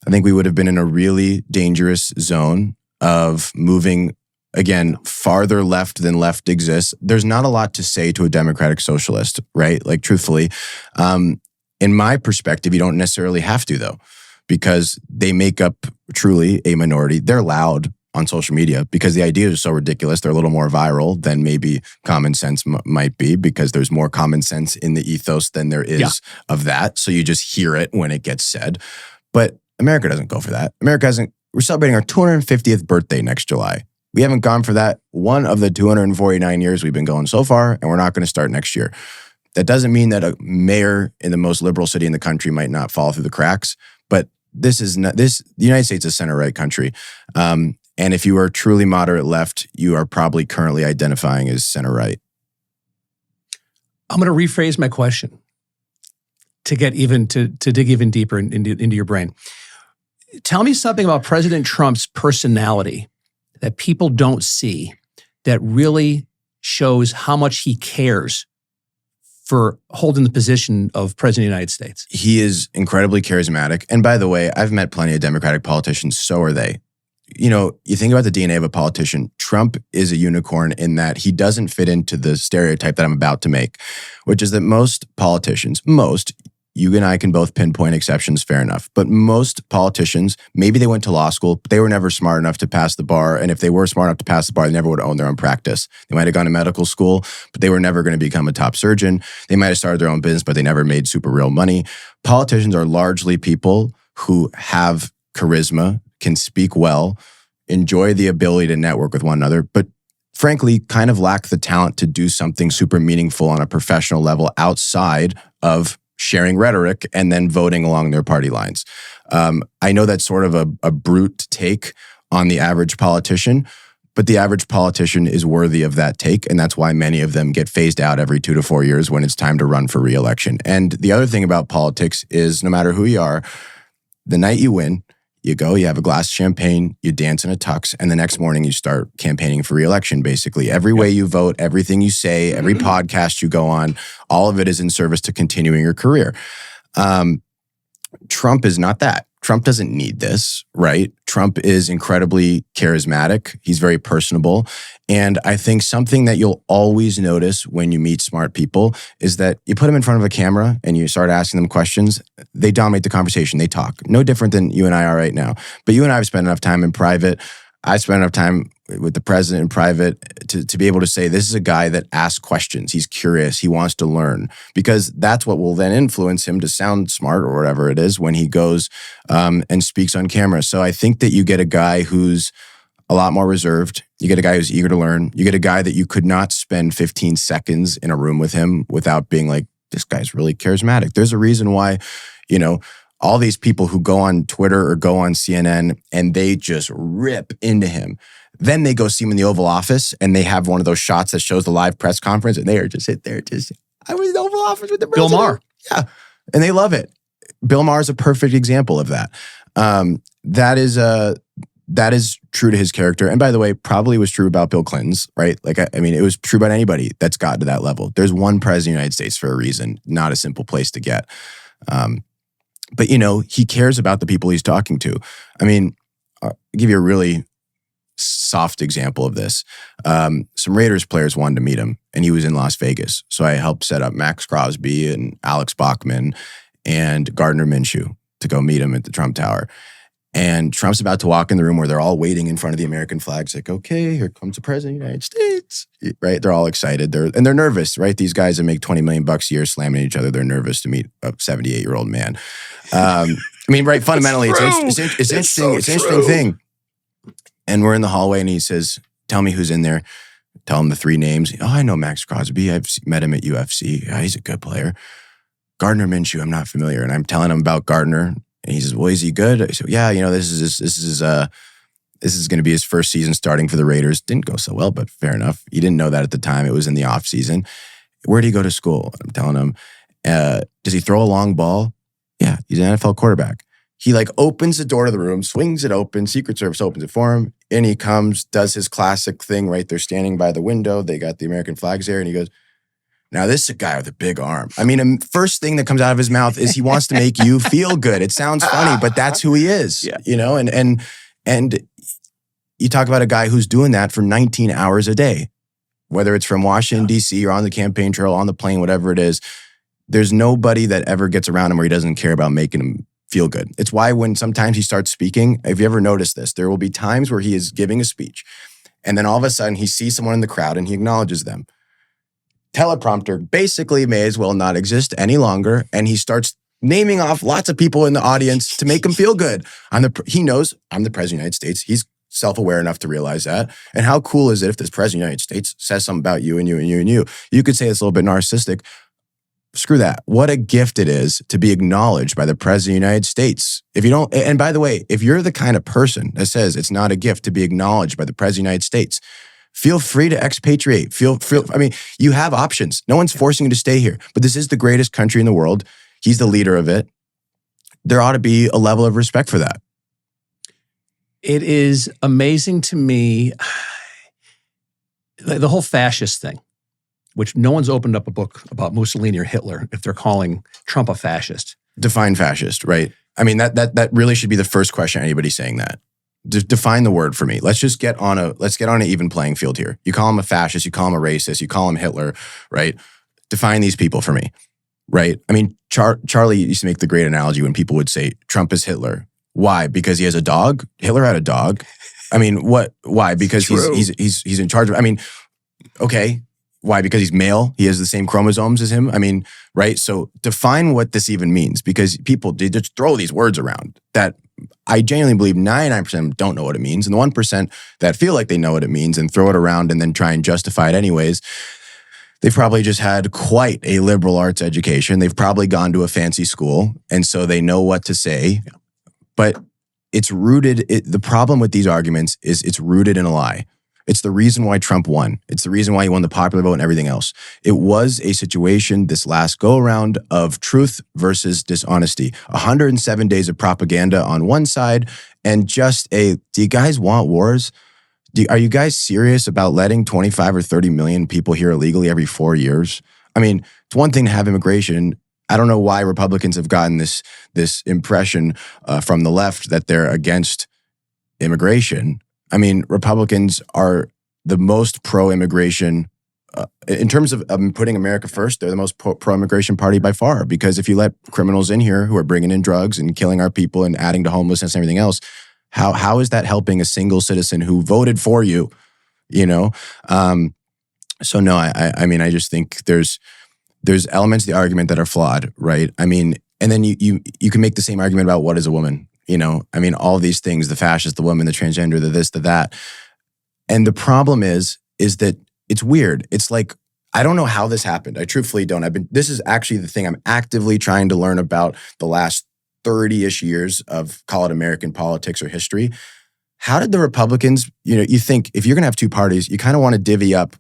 we would have been in a really dangerous zone of moving, again, farther left than left exists. There's not a lot to say to a democratic socialist, right? Like, truthfully, in my perspective, you don't necessarily have to, though, because they make up truly a minority. They're loud on social media because the ideas are so ridiculous. They're a little more viral than maybe common sense might be, because there's more common sense in the ethos than there is of that. So you just hear it when it gets said. But America doesn't go for that. We're celebrating our 250th birthday next July. We haven't gone for that one of the 249 years we've been going so far, and we're not going to start next year. That doesn't mean that a mayor in the most liberal city in the country might not fall through the cracks, but the United States is a center-right country. And if you are truly moderate left, you are probably currently identifying as center-right. I'm going to rephrase my question to get to dig even deeper into your brain. Tell me something about President Trump's personality that people don't see that really shows how much he cares for holding the position of President of the United States. He is incredibly charismatic. And by the way, I've met plenty of Democratic politicians, so are they. You think about the DNA of a politician. Trump is a unicorn in that he doesn't fit into the stereotype that I'm about to make, which is that most politicians, you and I can both pinpoint exceptions, fair enough. But most politicians, maybe they went to law school, but they were never smart enough to pass the bar. And if they were smart enough to pass the bar, they never would have owned their own practice. They might have gone to medical school, but they were never going to become a top surgeon. They might have started their own business, but they never made super real money. Politicians are largely people who have charisma, can speak well, enjoy the ability to network with one another, but frankly, kind of lack the talent to do something super meaningful on a professional level outside of sharing rhetoric and then voting along their party lines. I know that's sort of a brute take on the average politician, but the average politician is worthy of that take, and that's why many of them get phased out every 2 to 4 years when it's time to run for re-election. And the other thing about politics is no matter who you are, the night you win, You go, you have a glass of champagne, you dance in a tux, and the next morning you start campaigning for re-election, basically. Every way you vote, everything you say, every podcast you go on, all of it is in service to continuing your career. Trump is not that. Trump doesn't need this, right? Trump is incredibly charismatic. He's very personable. And I think something that you'll always notice when you meet smart people is that you put them in front of a camera and you start asking them questions, they dominate the conversation. They talk. No different than you and I are right now. But you and I have spent enough time in private. I spent enough time with the president in private to be able to say, this is a guy that asks questions. He's curious. He wants to learn, because that's what will then influence him to sound smart or whatever it is when he goes and speaks on camera. So I think that you get a guy who's a lot more reserved. You get a guy who's eager to learn. You get a guy that you could not spend 15 seconds in a room with him without being like, this guy's really charismatic. There's a reason why, all these people who go on Twitter or go on CNN and they just rip into him. Then they go see him in the Oval Office and they have one of those shots that shows the live press conference and they are just I was in the Oval Office with the president. Bill Maher. Yeah. And they love it. Bill Maher is a perfect example of that. That is true to his character. And by the way, probably was true about Bill Clinton's, right? Like, I mean, it was true about anybody that's gotten to that level. There's one president of the United States for a reason, not a simple place to get. But, he cares about the people he's talking to. I mean, I'll give you a really soft example of this. Some Raiders players wanted to meet him, and he was in Las Vegas. So I helped set up Max Crosby and Alex Bachman and Gardner Minshew to go meet him at the Trump Tower. And Trump's about to walk in the room where they're all waiting in front of the American flag. It's like, okay, here comes the president of the United States, right? They're all excited. They're nervous, right? These guys that make $20 million a year slamming each other, they're nervous to meet a 78-year-old man. I mean, right? Fundamentally, it's interesting. It's an interesting thing. And we're in the hallway, and he says, "Tell me who's in there." Tell him the three names. "Oh, I know Max Crosby. I've met him at UFC. Yeah, he's a good player." Gardner Minshew, I'm not familiar, and I'm telling him about Gardner. And he says, "Well, is he good?" I said, "Yeah, this is going to be his first season starting for the Raiders. Didn't go so well, but fair enough. You didn't know that at the time. It was in the off season. Where did he go to school?" I'm telling him, "Does he throw a long ball?" "Yeah, he's an NFL quarterback." He opens the door to the room, swings it open. Secret Service opens it for him, and he comes, does his classic thing. Right, they're standing by the window. They got the American flags there, and he goes, "Now, this is a guy with a big arm." I mean, the first thing that comes out of his mouth is he wants to make you feel good. It sounds funny, but that's who he is. Yeah. And you talk about a guy who's doing that for 19 hours a day, whether it's from Washington, D.C. or on the campaign trail, on the plane, whatever it is. There's nobody that ever gets around him where he doesn't care about making him feel good. It's why when sometimes he starts speaking, if you ever noticed this, there will be times where he is giving a speech, and then all of a sudden he sees someone in the crowd and he acknowledges them. Teleprompter basically may as well not exist any longer. And he starts naming off lots of people in the audience to make him feel good. He knows I'm the president of the United States. He's self-aware enough to realize that. And how cool is it if this president of the United States says something about you and you and you and you? You could say it's a little bit narcissistic. Screw that. What a gift it is to be acknowledged by the president of the United States. If you don't, and by the way, if you're the kind of person that says it's not a gift to be acknowledged by the president of the United States, feel free to expatriate. I mean, you have options. No one's forcing you to stay here, but this is the greatest country in the world. He's the leader of it. There ought to be a level of respect for that. It is amazing to me, the whole fascist thing, which no one's opened up a book about Mussolini or Hitler if they're calling Trump a fascist. Define fascist, right? I mean, that really should be the first question anybody saying that. Define the word for me. Let's get on an even playing field here. You call him a fascist, you call him a racist, you call him Hitler, right? Define these people for me, right? I mean, Charlie used to make the great analogy when people would say Trump is Hitler. Why? Because he has a dog? Hitler had a dog. I mean, what? Why? Because he's in charge of. I mean, okay. Why? Because he's male. He has the same chromosomes as him. I mean, right? So define what this even means, because people just throw these words around that I genuinely believe 99% of them don't know what it means. And the 1% that feel like they know what it means and throw it around and then try and justify it anyways, they've probably just had quite a liberal arts education. They've probably gone to a fancy school, and so they know what to say. But it's rooted, the problem with these arguments is it's rooted in a lie. It's the reason why Trump won. It's the reason why he won the popular vote and everything else. It was a situation this last go around of truth versus dishonesty. 107 days of propaganda on one side and just do you guys want wars? Are you guys serious about letting 25 or 30 million people here illegally every 4 years? I mean, it's one thing to have immigration. I don't know why Republicans have gotten this impression from the left that they're against immigration. I mean, Republicans are the most pro-immigration in terms of putting America first. They're the most pro-immigration party by far, because if you let criminals in here who are bringing in drugs and killing our people and adding to homelessness and everything else, how is that helping a single citizen who voted for you? So no, I mean, I just think there's elements of the argument that are flawed, right? I mean, and then you can make the same argument about what is a woman. I mean, all these things, the fascist, the woman, the transgender, the this, the that. And the problem is that it's weird. It's like, I don't know how this happened. I truthfully don't. This is actually the thing I'm actively trying to learn about the last 30-ish years of, call it, American politics or history. How did the Republicans, you think if you're going to have two parties, you kind of want to divvy up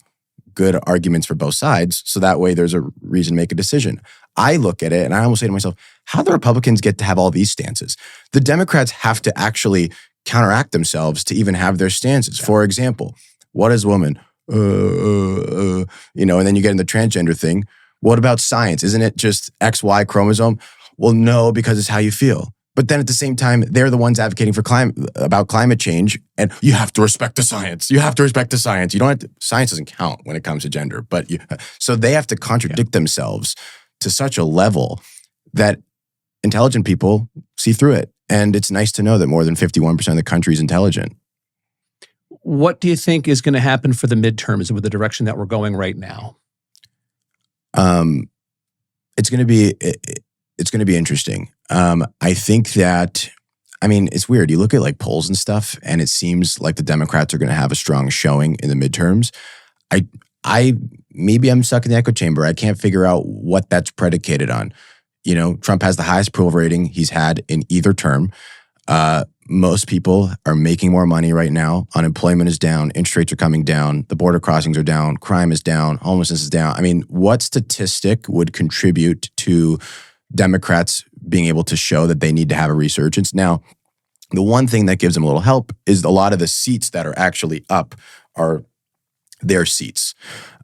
good arguments for both sides, so that way there's a reason to make a decision. I look at it and I almost say to myself, how do the Republicans get to have all these stances? The Democrats have to actually counteract themselves to even have their stances. For example, what is woman? And then you get in the transgender thing. What about science? Isn't it just XY chromosome? Well, no, because it's how you feel. But then at the same time, they're the ones advocating for climate change, and you have to respect the science. You have to respect the science. You don't have to, science doesn't count when it comes to gender, so they have to contradict themselves to such a level that intelligent people see through it. And it's nice to know that more than 51% of the country is intelligent. What do you think is going to happen for the midterms with the direction that we're going right now? It's going to be interesting. I think that, I mean, it's weird. You look at like polls and stuff, and it seems like the Democrats are going to have a strong showing in the midterms. Maybe I'm stuck in the echo chamber. I can't figure out what that's predicated on. Trump has the highest approval rating he's had in either term. Most people are making more money right now. Unemployment is down. Interest rates are coming down. The border crossings are down. Crime is down. Homelessness is down. I mean, what statistic would contribute to Democrats being able to show that they need to have a resurgence? Now, the one thing that gives them a little help is a lot of the seats that are actually up are their seats.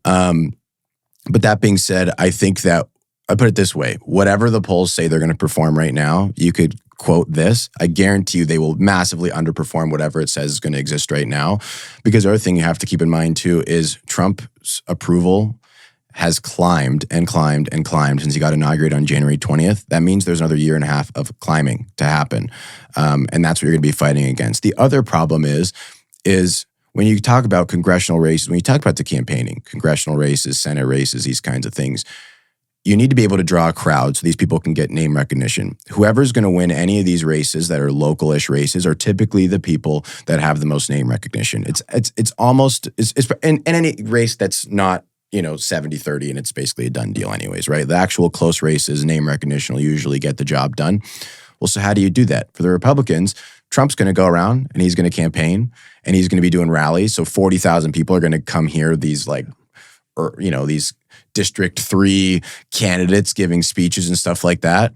But that being said, I think that, I put it this way, whatever the polls say they're going to perform right now, you could quote this, I guarantee you they will massively underperform whatever it says is going to exist right now. Because the other thing you have to keep in mind too is Trump's approval has climbed and climbed and climbed since he got inaugurated on January 20th. That means there's another year and a half of climbing to happen. And that's what you're going to be fighting against. The other problem is when you talk about congressional races, when you talk about the campaigning, congressional races, Senate races, these kinds of things, you need to be able to draw a crowd so these people can get name recognition. Whoever's going to win any of these races that are local-ish races are typically the people that have the most name recognition. It's almost in any race that's not 70-30 and it's basically a done deal anyways, right? The actual close races, name recognition will usually get the job done. Well, so how do you do that? For the Republicans, Trump's going to go around and he's going to campaign and he's going to be doing rallies. So 40,000 people are going to come hear these these District 3 candidates giving speeches and stuff like that.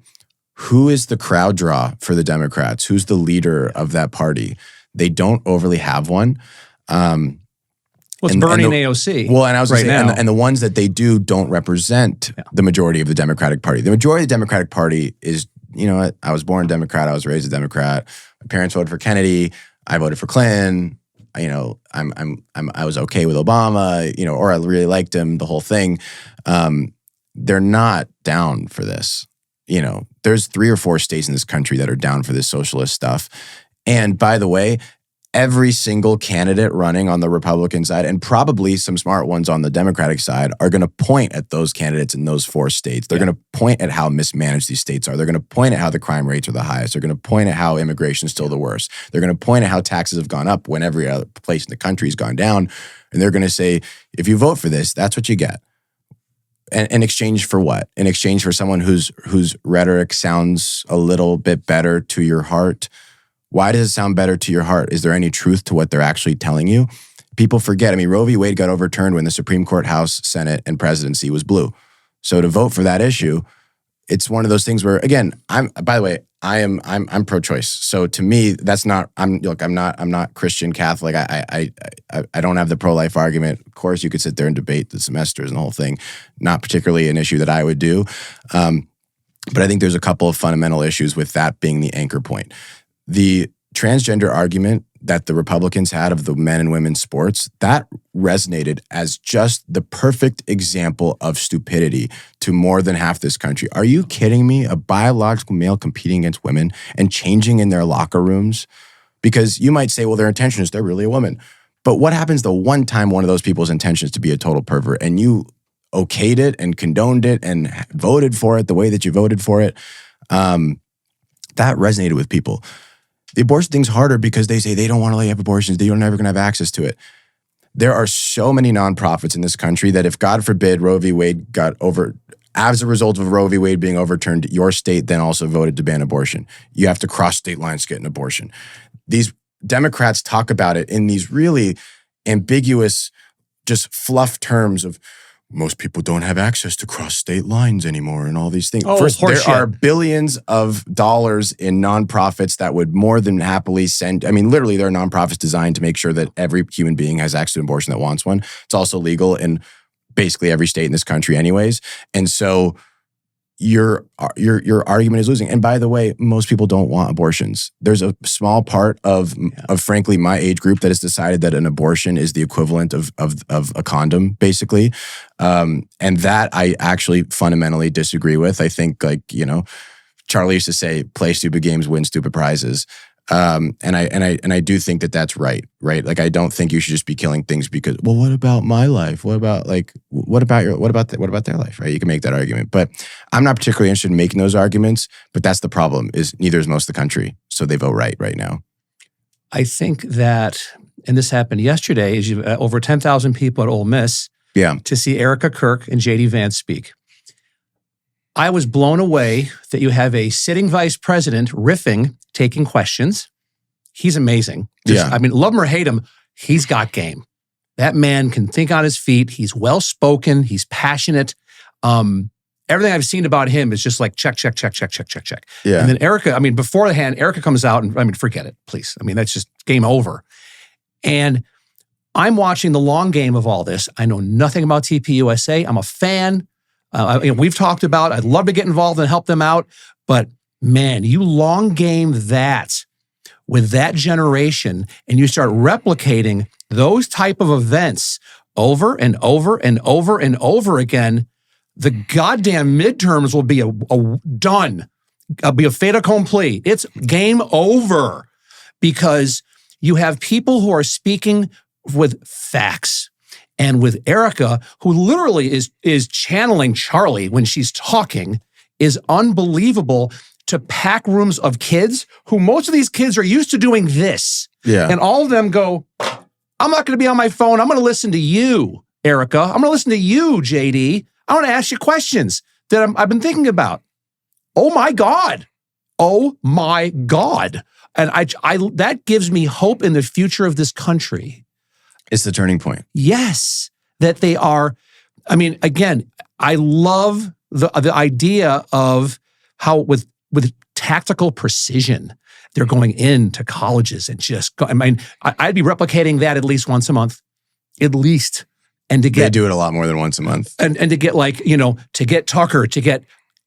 Who is the crowd draw for the Democrats? Who's the leader of that party? They don't overly have one. Well, it's Bernie and AOC. Well, and I was going to say, and the ones that they do don't represent the majority of the Democratic Party. The majority of the Democratic Party is, I was born a Democrat. I was raised a Democrat. My parents voted for Kennedy. I voted for Clinton. I was okay with Obama, or I really liked him, the whole thing. They're not down for this. There's 3 or 4 states in this country that are down for this socialist stuff. And by the way, every single candidate running on the Republican side, and probably some smart ones on the Democratic side, are going to point at those candidates in those 4 states. They're going to point at how mismanaged these states are. They're going to point at how the crime rates are the highest. They're going to point at how immigration is still the worst. They're going to point at how taxes have gone up when every other place in the country has gone down. And they're going to say, if you vote for this, that's what you get. And in exchange for what? In exchange for someone whose rhetoric sounds a little bit better to your heart. Why does it sound better to your heart? Is there any truth to what they're actually telling you? People forget. I mean, Roe v. Wade got overturned when the Supreme Court, House, Senate, and presidency was blue. So to vote for that issue, it's one of those things where, again, I'm pro-choice. So to me, that's not. I'm not Christian Catholic. I don't have the pro-life argument. Of course, you could sit there and debate the semesters and the whole thing. Not particularly an issue that I would do. But I think there's a couple of fundamental issues with that being the anchor point. The transgender argument that the Republicans had of the men and women's sports, that resonated as just the perfect example of stupidity to more than half this country. Are you kidding me? A biological male competing against women and changing in their locker rooms? Because you might say, well, their intention is they're really a woman. But what happens the one time one of those people's intention is to be a total pervert and you okayed it and condoned it and voted for it the way that you voted for it? That resonated with people. The abortion thing's harder because they say they don't want to have abortions. They're never going to have access to it. There are so many nonprofits in this country that if, God forbid, Roe v. Wade got over, as a result of Roe v. Wade being overturned, your state then also voted to ban abortion. You have to cross state lines to get an abortion. These Democrats talk about it in these really ambiguous, just fluff terms of, most people don't have access to cross state lines anymore and all these things. First, there are billions of dollars in nonprofits that would more than happily send. I mean, literally, there are nonprofits designed to make sure that every human being has access to an abortion that wants one. It's also legal in basically every state in this country anyways. And so your argument is losing. And by the way, most people don't want abortions. There's a small part of frankly, my age group that has decided that an abortion is the equivalent of a condom, basically. And that I actually fundamentally disagree with. I think, Charlie used to say, play stupid games, win stupid prizes. And I do think that that's right? Like, I don't think you should just be killing things because, well, what about my life? What about their life? Right? You can make that argument, but I'm not particularly interested in making those arguments. But that's the problem: is neither is most of the country, so they vote right now. I think that, and this happened yesterday, is over 10,000 people at Ole Miss, to see Erica Kirk and JD Vance speak. I was blown away that you have a sitting vice president riffing, taking questions. He's amazing. I mean, love him or hate him, he's got game. That man can think on his feet. He's well-spoken. He's passionate. Everything I've seen about him is just like check. Yeah. And then Erica, I mean, beforehand, Erica comes out and, I mean, forget it, please. I mean, that's just game over. And I'm watching the long game of all this. I know nothing about TPUSA. I'm a fan. We've talked about, I'd love to get involved and help them out, but man, you long game that with that generation and you start replicating those type of events over and over and over and over again, the goddamn midterms will be done. Be a fait accompli. It's game over because you have people who are speaking with facts. And with Erica, who literally is channeling Charlie when she's talking, is unbelievable to pack rooms of kids who most of these kids are used to doing this. Yeah. And all of them go, I'm not going to be on my phone. I'm going to listen to you, Erica. I'm going to listen to you, JD. I want to ask you questions that I've been thinking about. Oh my God. Oh my God. And I that gives me hope in the future of this country. It's the turning point. Yes, that they are. I mean, again, I love the idea of how with tactical precision, they're going into colleges and just, I mean, I'd be replicating that at least once a month, at least. And to get, they do it a lot more than once a month. And to get to get Tucker, to get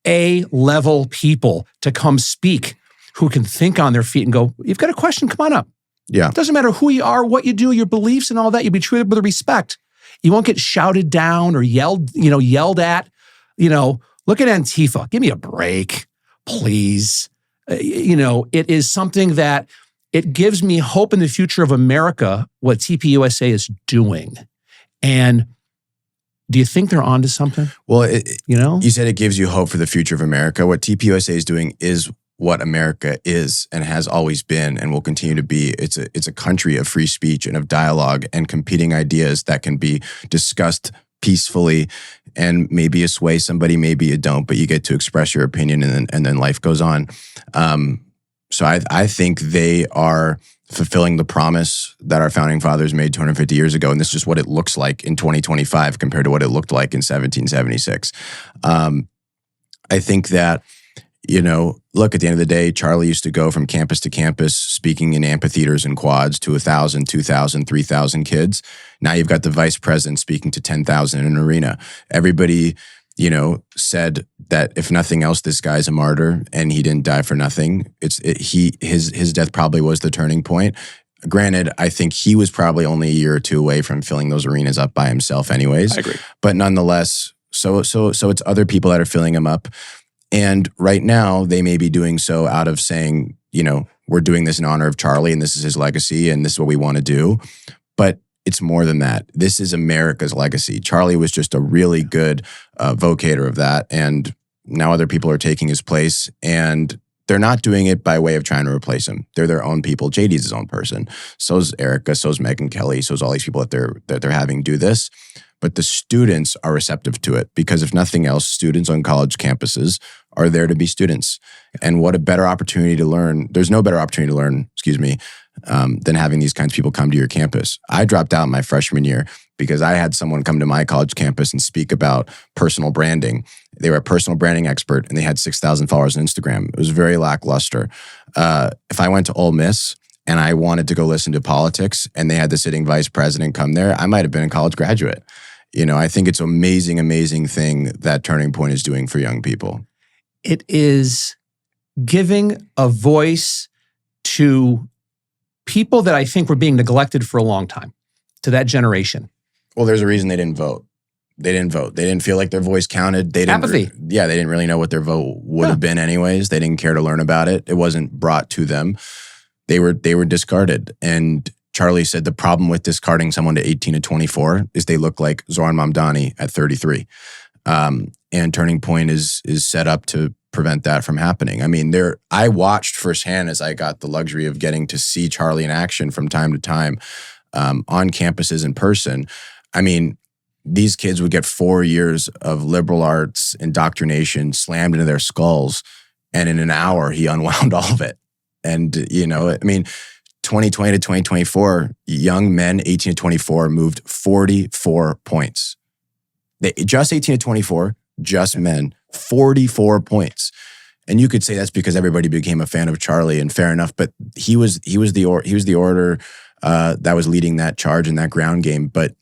A-level people to come speak who can think on their feet and go, you've got a question, come on up. Yeah. It doesn't matter who you are, what you do, your beliefs and all that. You'll be treated with respect. You won't get shouted down or yelled at. Look at Antifa. Give me a break, please. It is something that it gives me hope in the future of America, what TPUSA is doing. And do you think they're onto something? Well, you said it gives you hope for the future of America. What TPUSA is doing is what America is and has always been and will continue to be. It's a country of free speech and of dialogue and competing ideas that can be discussed peacefully, and maybe you sway somebody, maybe you don't, but you get to express your opinion and then life goes on. So So I think they are fulfilling the promise that our founding fathers made 250 years ago. And this is just what it looks like in 2025 compared to what it looked like in 1776. I think that, look, at the end of the day, Charlie used to go from campus to campus speaking in amphitheaters and quads to 1,000, 2,000, 3,000 kids. Now you've got the vice president speaking to 10,000 in an arena. Everybody, said that if nothing else, this guy's a martyr and he didn't die for nothing. His death probably was the turning point. Granted, I think he was probably only a year or two away from filling those arenas up by himself anyways. I agree. But nonetheless, so it's other people that are filling him up. And right now they may be doing so out of saying, we're doing this in honor of Charlie and this is his legacy and this is what we want to do. But it's more than that. This is America's legacy. Charlie was just a really good vocator of that. And now other people are taking his place. And they're not doing it by way of trying to replace him. They're their own people. JD's his own person. So's Erica. So's Megyn Kelly. So's all these people that they're having do this. But the students are receptive to it because if nothing else, students on college campuses are there to be students. And what a better opportunity to learn. There's no better opportunity to learn, than having these kinds of people come to your campus. I dropped out my freshman year because I had someone come to my college campus and speak about personal branding. They were a personal branding expert and they had 6,000 followers on Instagram. It was very lackluster. If I went to Ole Miss and I wanted to go listen to politics and they had the sitting vice president come there, I might have been a college graduate. I think it's an amazing, amazing thing that Turning Point is doing for young people. It is giving a voice to people that I think were being neglected for a long time, to that generation. Well, there's a reason they didn't vote. They didn't feel like their voice counted. Apathy. They didn't really know what their vote would have been anyways. They didn't care to learn about it. It wasn't brought to them. They were discarded. And Charlie said the problem with discarding someone to 18 to 24 is they look like Zoran Mamdani at 33. And Turning Point is set up to prevent that from happening. I mean, I watched firsthand as I got the luxury of getting to see Charlie in action from time to time on campuses in person. I mean, these kids would get 4 years of liberal arts indoctrination slammed into their skulls. And in an hour, he unwound all of it. And, 2020 to 2024, young men, 18 to 24, moved 44 points. Just 18 to 24, just men, 44 points. And you could say that's because everybody became a fan of Charlie, and fair enough. But he was the order that was leading that charge in that ground game. But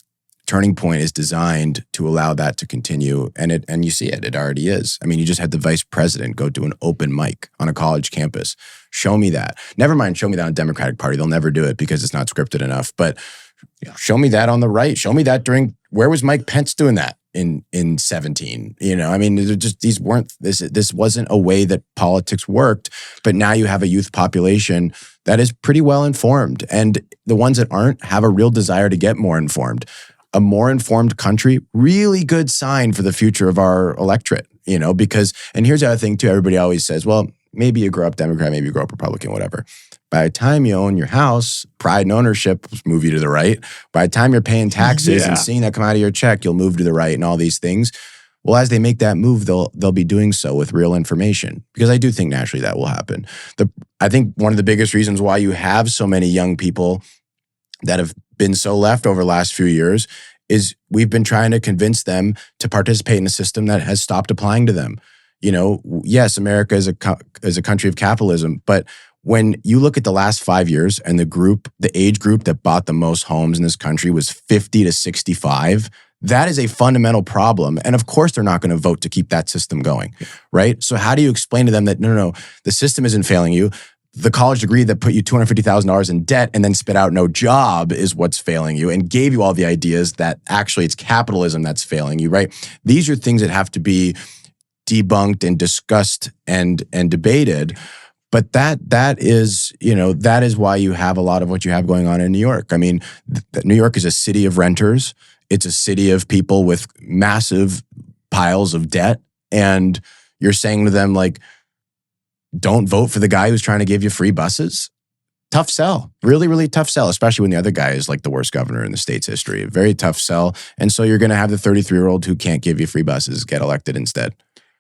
Turning Point is designed to allow that to continue, and you see it. It already is. I mean, you just had the vice president go to an open mic on a college campus. Show me that. Never mind, show me that on Democratic Party. They'll never do it because it's not scripted enough. But show me that on the right. Show me that where was Mike Pence doing that in 17? I mean, this wasn't a way that politics worked. But now you have a youth population that is pretty well informed, and the ones that aren't have a real desire to get more informed. A more informed country, really good sign for the future of our electorate, because, and here's the other thing too, everybody always says, well, maybe you grow up Democrat, maybe you grow up Republican, whatever. By the time you own your house, pride and ownership will move you to the right. By the time you're paying taxes and seeing that come out of your check, you'll move to the right and all these things. Well, as they make that move, they'll be doing so with real information, because I do think naturally that will happen. I think one of the biggest reasons why you have so many young people that have been so left over the last few years is we've been trying to convince them to participate in a system that has stopped applying to them. Yes, America is a country of capitalism, but when you look at the last 5 years and the age group that bought the most homes in this country was 50 to 65, that is a fundamental problem. And of course, they're not going to vote to keep that system going, right? So how do you explain to them that, no, the system isn't failing you? The college degree that put you $250,000 in debt and then spit out no job is what's failing you, and gave you all the ideas that actually it's capitalism that's failing you, right? These are things that have to be debunked and discussed and debated. But that is why you have a lot of what you have going on in New York. I mean, New York is a city of renters. It's a city of people with massive piles of debt. And you're saying to them, like, don't vote for the guy who's trying to give you free buses. Tough sell. Really, really tough sell, especially when the other guy is like the worst governor in the state's history. Very tough sell. And so you're going to have the 33-year-old who can't give you free buses get elected instead.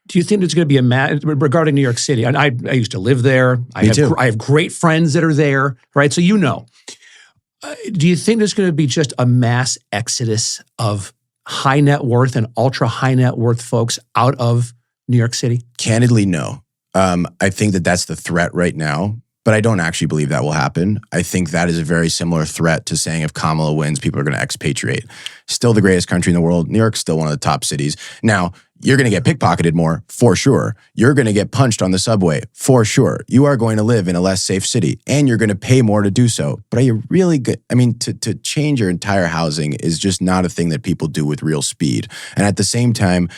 Do you think there's going to be regarding New York City? And I used to live there. I have great friends that are there, right? So do you think there's going to be just a mass exodus of high net worth and ultra high net worth folks out of New York City? Candidly, no. I think that that's the threat right now, but I don't actually believe that will happen. I think that is a very similar threat to saying if Kamala wins, people are going to expatriate. Still the greatest country in the world. New York's still one of the top cities. Now, you're going to get pickpocketed more, for sure. You're going to get punched on the subway, for sure. You are going to live in a less safe city, and you're going to pay more to do so. But are you really good? I mean, to change your entire housing is just not a thing that people do with real speed. And at the same time,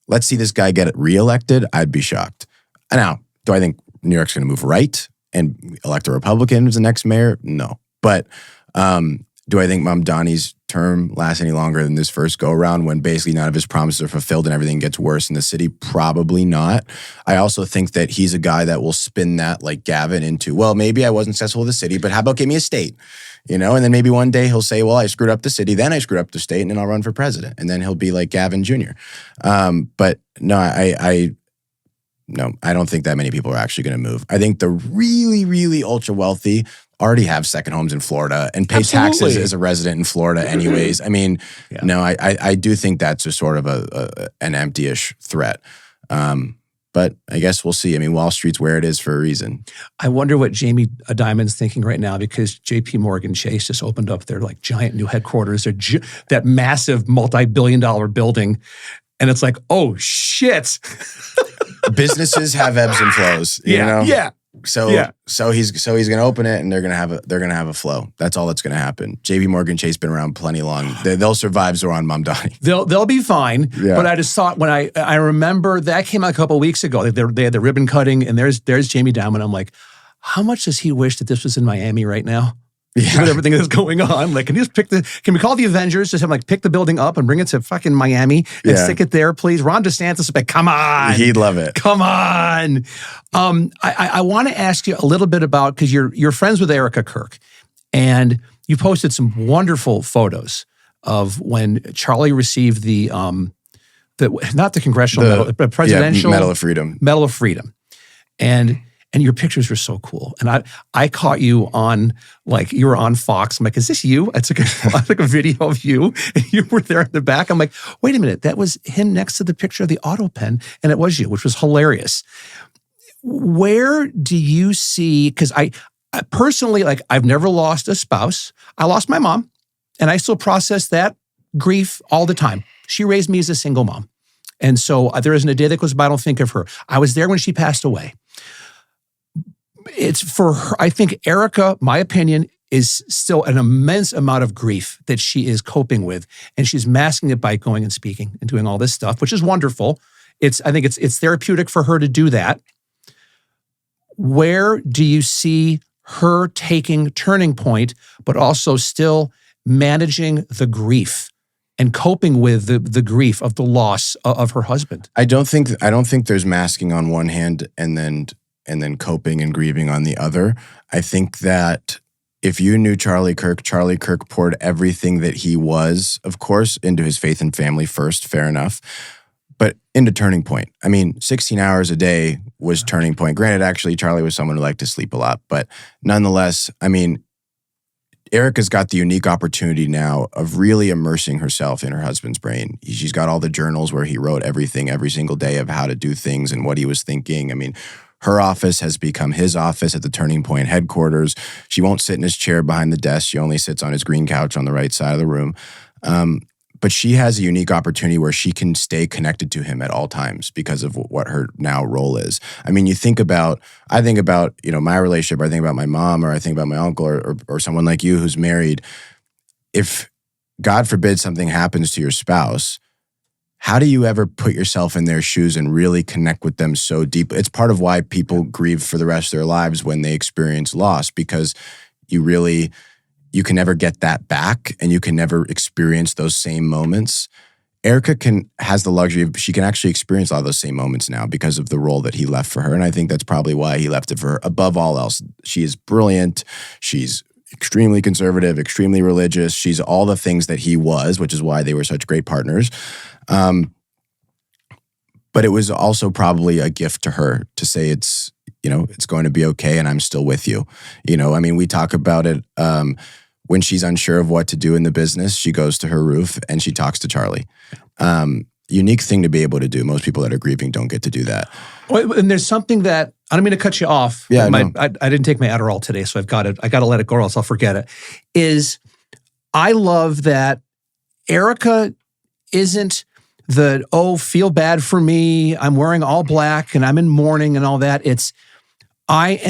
let's see this guy get reelected. I'd be shocked. Now, do I think New York's going to move right and elect a Republican as the next mayor? No. But do I think Mamdani's term lasts any longer than this first go-around when basically none of his promises are fulfilled and everything gets worse in the city? Probably not. I also think that he's a guy that will spin that like Gavin into, well, maybe I wasn't successful with the city, but how about give me a state? And then maybe one day he'll say, well, I screwed up the city, then I screwed up the state, and then I'll run for president. And then he'll be like Gavin Jr. But no, no, I don't think that many people are actually going to move. I think the really, really ultra wealthy already have second homes in Florida and pay taxes as a resident in Florida anyways. I mean, no, I do think that's a sort of an empty-ish threat. But I guess we'll see. I mean, Wall Street's where it is for a reason. I wonder what Jamie Dimon's thinking right now because JP Morgan Chase just opened up their like giant new headquarters, that massive multi-billion-dollar building. And it's like, oh, shit. Businesses have ebbs and flows, you know? Yeah. So he's going to open it, and they're going to have a flow. That's all that's going to happen. JP Morgan Chase been around plenty long. They'll survive Zoran Mamdani. They'll be fine. Yeah. But I just thought when I remember that came out a couple of weeks ago. They had the ribbon cutting, and there's Jamie Dimon. I'm like, how much does he wish that this was in Miami right now? Yeah. With everything that's going on, like, can we call the Avengers? Just have pick the building up and bring it to fucking Miami and stick it there, please. Ron DeSantis, come on, he'd love it. Come on. I want to ask you a little bit about because you're friends with Erica Kirk, and you posted some wonderful photos of when Charlie received the not the congressional medal, but presidential Medal of Freedom. Medal of Freedom, and your pictures were so cool. And I caught you on, you were on Fox. I'm like, is this you? I took a video of you, and you were there in the back. I'm like, wait a minute, that was him next to the picture of the auto pen, and it was you, which was hilarious. Where do you see, because I personally, I've never lost a spouse. I lost my mom, and I still process that grief all the time. She raised me as a single mom. And so there isn't a day that goes by I don't think of her. I was there when she passed away. It's for her, I think Erica, my opinion, is still an immense amount of grief that she is coping with. And she's masking it by going and speaking and doing all this stuff, which is wonderful. I think it's therapeutic for her to do that. Where do you see her taking turning point, but also still managing the grief and coping with the grief of the loss of her husband? I don't think there's masking on one hand and then coping and grieving on the other. I think that if you knew Charlie Kirk poured everything that he was, of course, into his faith and family first, fair enough, but into turning point. I mean, 16 hours a day was turning point. Granted, actually, Charlie was someone who liked to sleep a lot, but nonetheless, I mean, Erica's got the unique opportunity now of really immersing herself in her husband's brain. She's got all the journals where he wrote everything every single day of how to do things and what he was thinking. I mean, her office has become his office at the Turning Point headquarters. She won't sit in his chair behind the desk. She only sits on his green couch on the right side of the room. But she has a unique opportunity where she can stay connected to him at all times because of what her now role is. I mean, I think about, my relationship, or I think about my mom, or I think about my uncle, or someone like you who's married. If, God forbid, something happens to your spouse, how do you ever put yourself in their shoes and really connect with them so deeply? It's part of why people grieve for the rest of their lives when they experience loss, because you can never get that back, and you can never experience those same moments. Erica has the luxury of, she can actually experience all those same moments now because of the role that he left for her. And I think that's probably why he left it for her. Above all else, she is brilliant. She's extremely conservative, extremely religious. She's all the things that he was, which is why they were such great partners. But But it was also probably a gift to her to say it's going to be okay and I'm still with you. I mean, we talk about it when she's unsure of what to do in the business, she goes to her roof and she talks to Charlie. Unique thing to be able to do. Most people that are grieving don't get to do that. And there's something that, I don't mean to cut you off. Yeah, I didn't take my Adderall today, so I got to let it go or else I'll forget it. Is I love that Erica isn't feel bad for me, I'm wearing all black and I'm in mourning and all that. I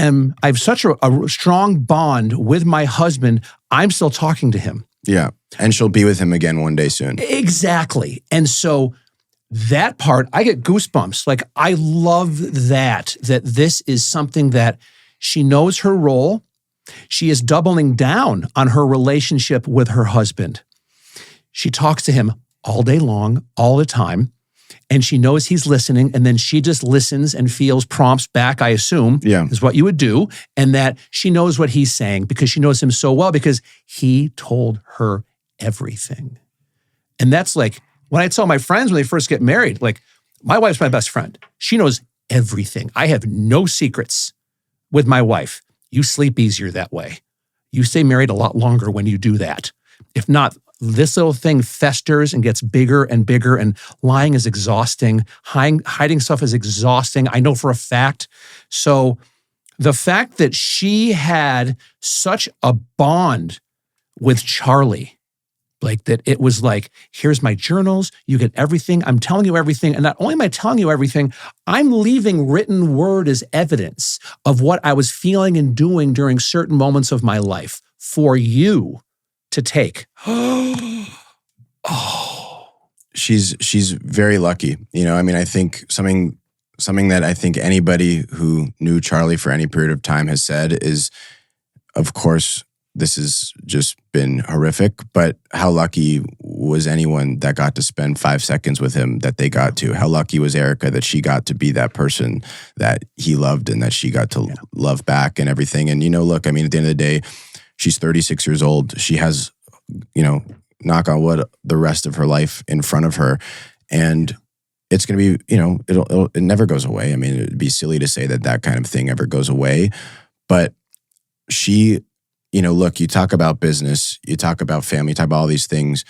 have such a strong bond with my husband, I'm still talking to him. Yeah. And she'll be with him again one day soon. Exactly. And so that part, I get goosebumps. Like, I love that this is something that she knows her role. She is doubling down on her relationship with her husband. She talks to him all day long, all the time, and she knows he's listening, and then she just listens and feels prompts back, I assume, is what you would do, and that she knows what he's saying because she knows him so well because he told her everything. And that's like, when I tell my friends when they first get married, like, my wife's my best friend. She knows everything. I have no secrets with my wife. You sleep easier that way. You stay married a lot longer when you do that. If not, this little thing festers and gets bigger and bigger, and lying is exhausting. Hiding stuff is exhausting. I know for a fact. So the fact that she had such a bond with Charlie, like that it was like, here's my journals, you get everything, I'm telling you everything. And not only am I telling you everything, I'm leaving written word as evidence of what I was feeling and doing during certain moments of my life for you to take. She's very lucky. I mean, I think something that I think anybody who knew Charlie for any period of time has said is, of course, this has just been horrific, but how lucky was anyone that got to spend 5 seconds with him that they got to? How lucky was Erica that she got to be that person that he loved and that she got to love back and everything? And, look, I mean, at the end of the day, she's 36 years old. She has, knock on wood, the rest of her life in front of her. And it's going to be, it never goes away. I mean, it'd be silly to say that kind of thing ever goes away. But she, look, you talk about business, you talk about family, you talk about all these things.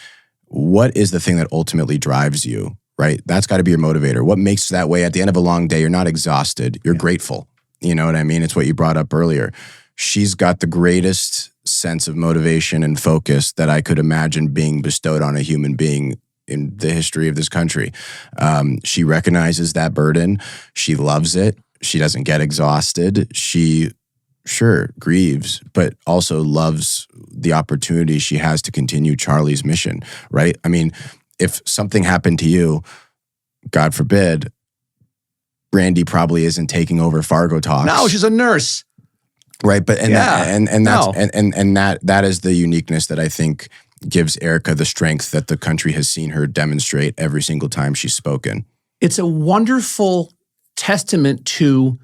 What is the thing that ultimately drives you, right? That's got to be your motivator. What makes that way at the end of a long day? You're not exhausted. You're grateful. You know what I mean? It's what you brought up earlier. She's got the greatest sense of motivation and focus that I could imagine being bestowed on a human being in the history of this country. She recognizes that burden. She loves it. She doesn't get exhausted. She sure grieves, but also loves the opportunity she has to continue Charlie's mission, right? I mean, if something happened to you, God forbid, Brandy probably isn't taking over Fargo Talks. No, she's a nurse. Right, but that is the uniqueness that I think gives Erica the strength that the country has seen her demonstrate every single time she's spoken. It's a wonderful testament to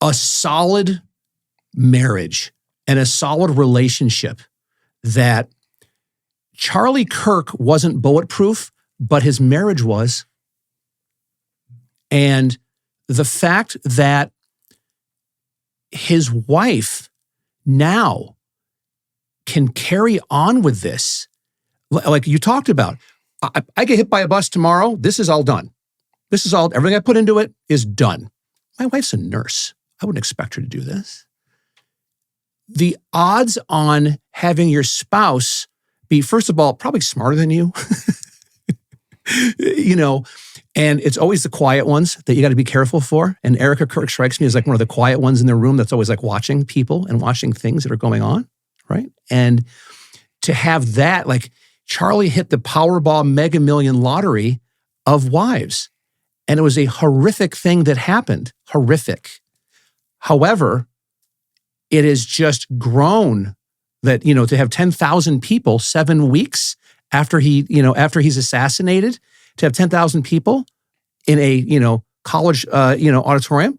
a solid marriage and a solid relationship that Charlie Kirk wasn't bulletproof, but his marriage was. And the fact that his wife now can carry on with this, like you talked about. I get hit by a bus tomorrow. This is all done. This is all, everything I put into it is done. My wife's a nurse. I wouldn't expect her to do this. The odds on having your spouse be, first of all, probably smarter than you, and it's always the quiet ones that you got to be careful for. And Erica Kirk strikes me as like one of the quiet ones in the room that's always like watching people and watching things that are going on, right? And to have that, like Charlie hit the Powerball Mega Million lottery of wives. And it was a horrific thing that happened. Horrific. However, it has just grown that, to have 10,000 people 7 weeks after he's assassinated, to have 10,000 people in a, college, auditorium,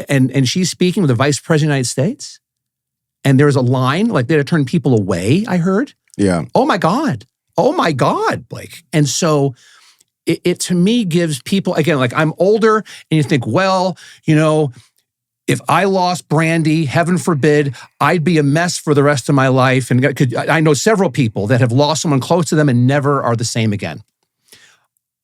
and she's speaking with the Vice President of the United States, and there's a line, like they had to turn people away, I heard. Yeah. Oh my God, Blake. And so it to me gives people, again, like I'm older and you think, well, if I lost Brandy, heaven forbid, I'd be a mess for the rest of my life. And I know several people that have lost someone close to them and never are the same again.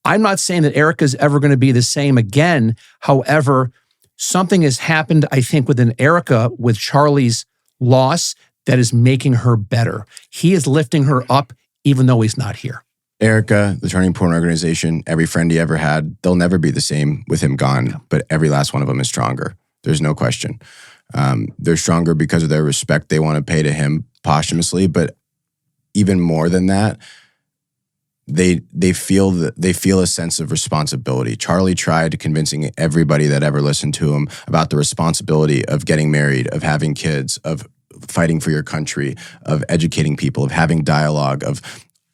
I'm not saying that Erica's ever going to be the same again. However, something has happened, I think, within Erica with Charlie's loss that is making her better. He is lifting her up even though he's not here. Erica, the Turning Point organization, every friend he ever had, they'll never be the same with him gone, but every last one of them is stronger. There's no question. They're stronger because of their respect they want to pay to him posthumously, but even more than that, they feel a sense of responsibility. Charlie tried convincing everybody that ever listened to him about the responsibility of getting married, of having kids, of fighting for your country, of educating people, of having dialogue, of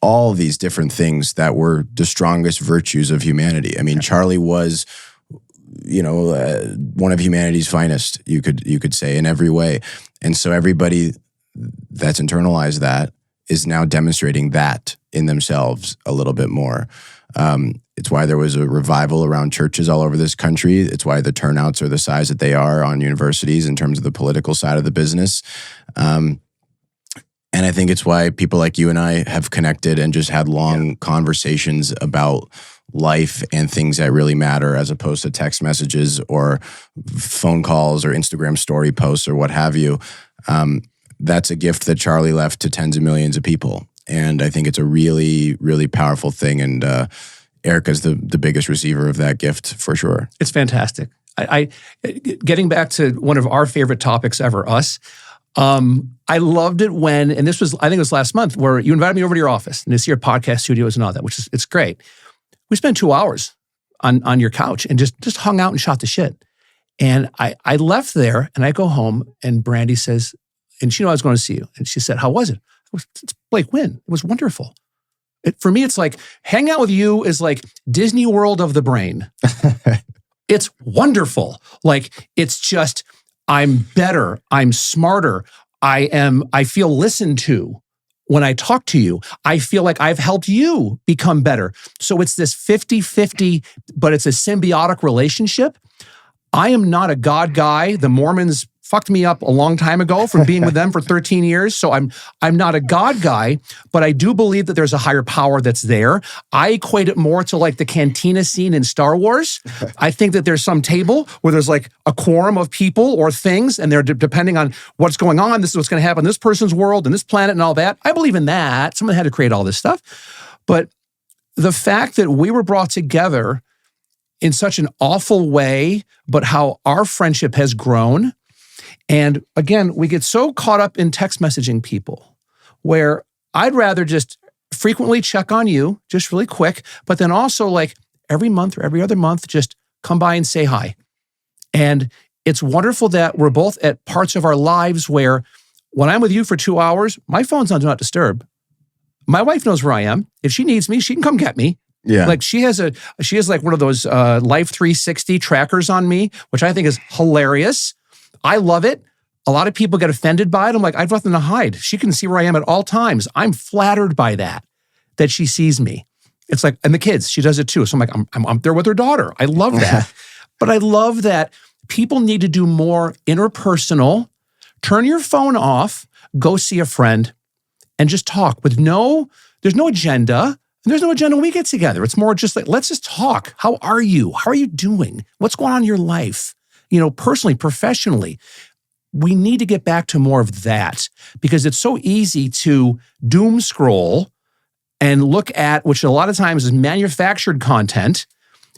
all these different things that were the strongest virtues of humanity. I mean, Charlie was, one of humanity's finest, you could say, in every way. And so everybody that's internalized that is now demonstrating that in themselves a little bit more. It's why there was a revival around churches all over this country. It's why the turnouts are the size that they are on universities in terms of the political side of the business. And I think it's why people like you and I have connected and just had long conversations about life and things that really matter, as opposed to text messages or phone calls or Instagram story posts or what have you. That's a gift that Charlie left to tens of millions of people. And I think it's a really, really powerful thing. And Erica's the biggest receiver of that gift for sure. It's fantastic. I getting back to one of our favorite topics ever, us. I loved it when, and this was, I think it was last month, where you invited me over to your office and to see your podcast studios and all that, which is, it's great. We spent 2 hours on your couch and just hung out and shot the shit. And I left there and I go home and Brandy says, and she knew I was going to see you. And she said, how was it? It's Blake Wynn. It was wonderful. For me, it's like, hang out with you is like Disney World of the brain. It's wonderful. Like, it's just, I'm better. I'm smarter. I feel listened to when I talk to you. I feel like I've helped you become better. So it's this 50-50, but it's a symbiotic relationship. I am not a God guy. The Mormons fucked me up a long time ago from being with them for 13 years. So I'm not a God guy, but I do believe that there's a higher power that's there. I equate it more to like the cantina scene in Star Wars. I think that there's some table where there's like a quorum of people or things, and they're depending on what's going on, this is what's going to happen in this person's world and this planet and all that. I believe in that. Someone had to create all this stuff. But the fact that we were brought together in such an awful way, but how our friendship has grown. And again, we get so caught up in text messaging people where I'd rather just frequently check on you, just really quick, but then also like every month or every other month, just come by and say hi. And it's wonderful that we're both at parts of our lives where when I'm with you for 2 hours, my phone's on Do Not Disturb. My wife knows where I am. If she needs me, she can come get me. Yeah. Like she has like one of those Life 360 trackers on me, which I think is hilarious. I love it. A lot of people get offended by it. I'm like, I have nothing to hide. She can see where I am at all times. I'm flattered by that she sees me. It's like, and the kids, she does it too. So I'm like, I'm there with her daughter. I love that. But I love that people need to do more interpersonal. Turn your phone off, go see a friend, and just talk with there's no agenda. And there's no agenda when we get together. It's more just like, let's just talk. How are you? How are you doing? What's going on in your life? Personally, professionally. We need to get back to more of that because it's so easy to doom scroll and look at, which a lot of times is manufactured content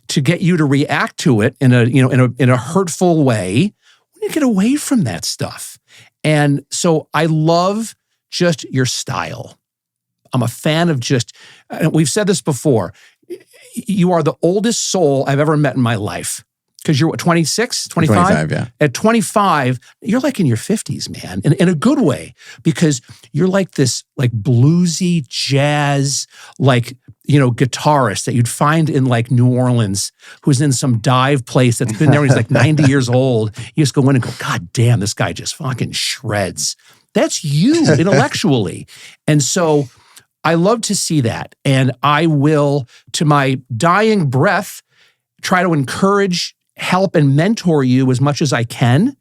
to get you to react to it in a hurtful way. We need to get away from that stuff. And so I love just your style. I'm a fan of we've said this before, you are the oldest soul I've ever met in my life. Because you're 26, 25? 25, yeah. At 25, you're like in your 50s, man, in a good way, because you're like this like bluesy jazz, like, guitarist that you'd find in like New Orleans, who's in some dive place that's been there when he's like 90 years old. You just go in and go, God damn, this guy just fucking shreds. That's you intellectually. And so I love to see that. And I will, to my dying breath, try to encourage, help, and mentor you as much as I can,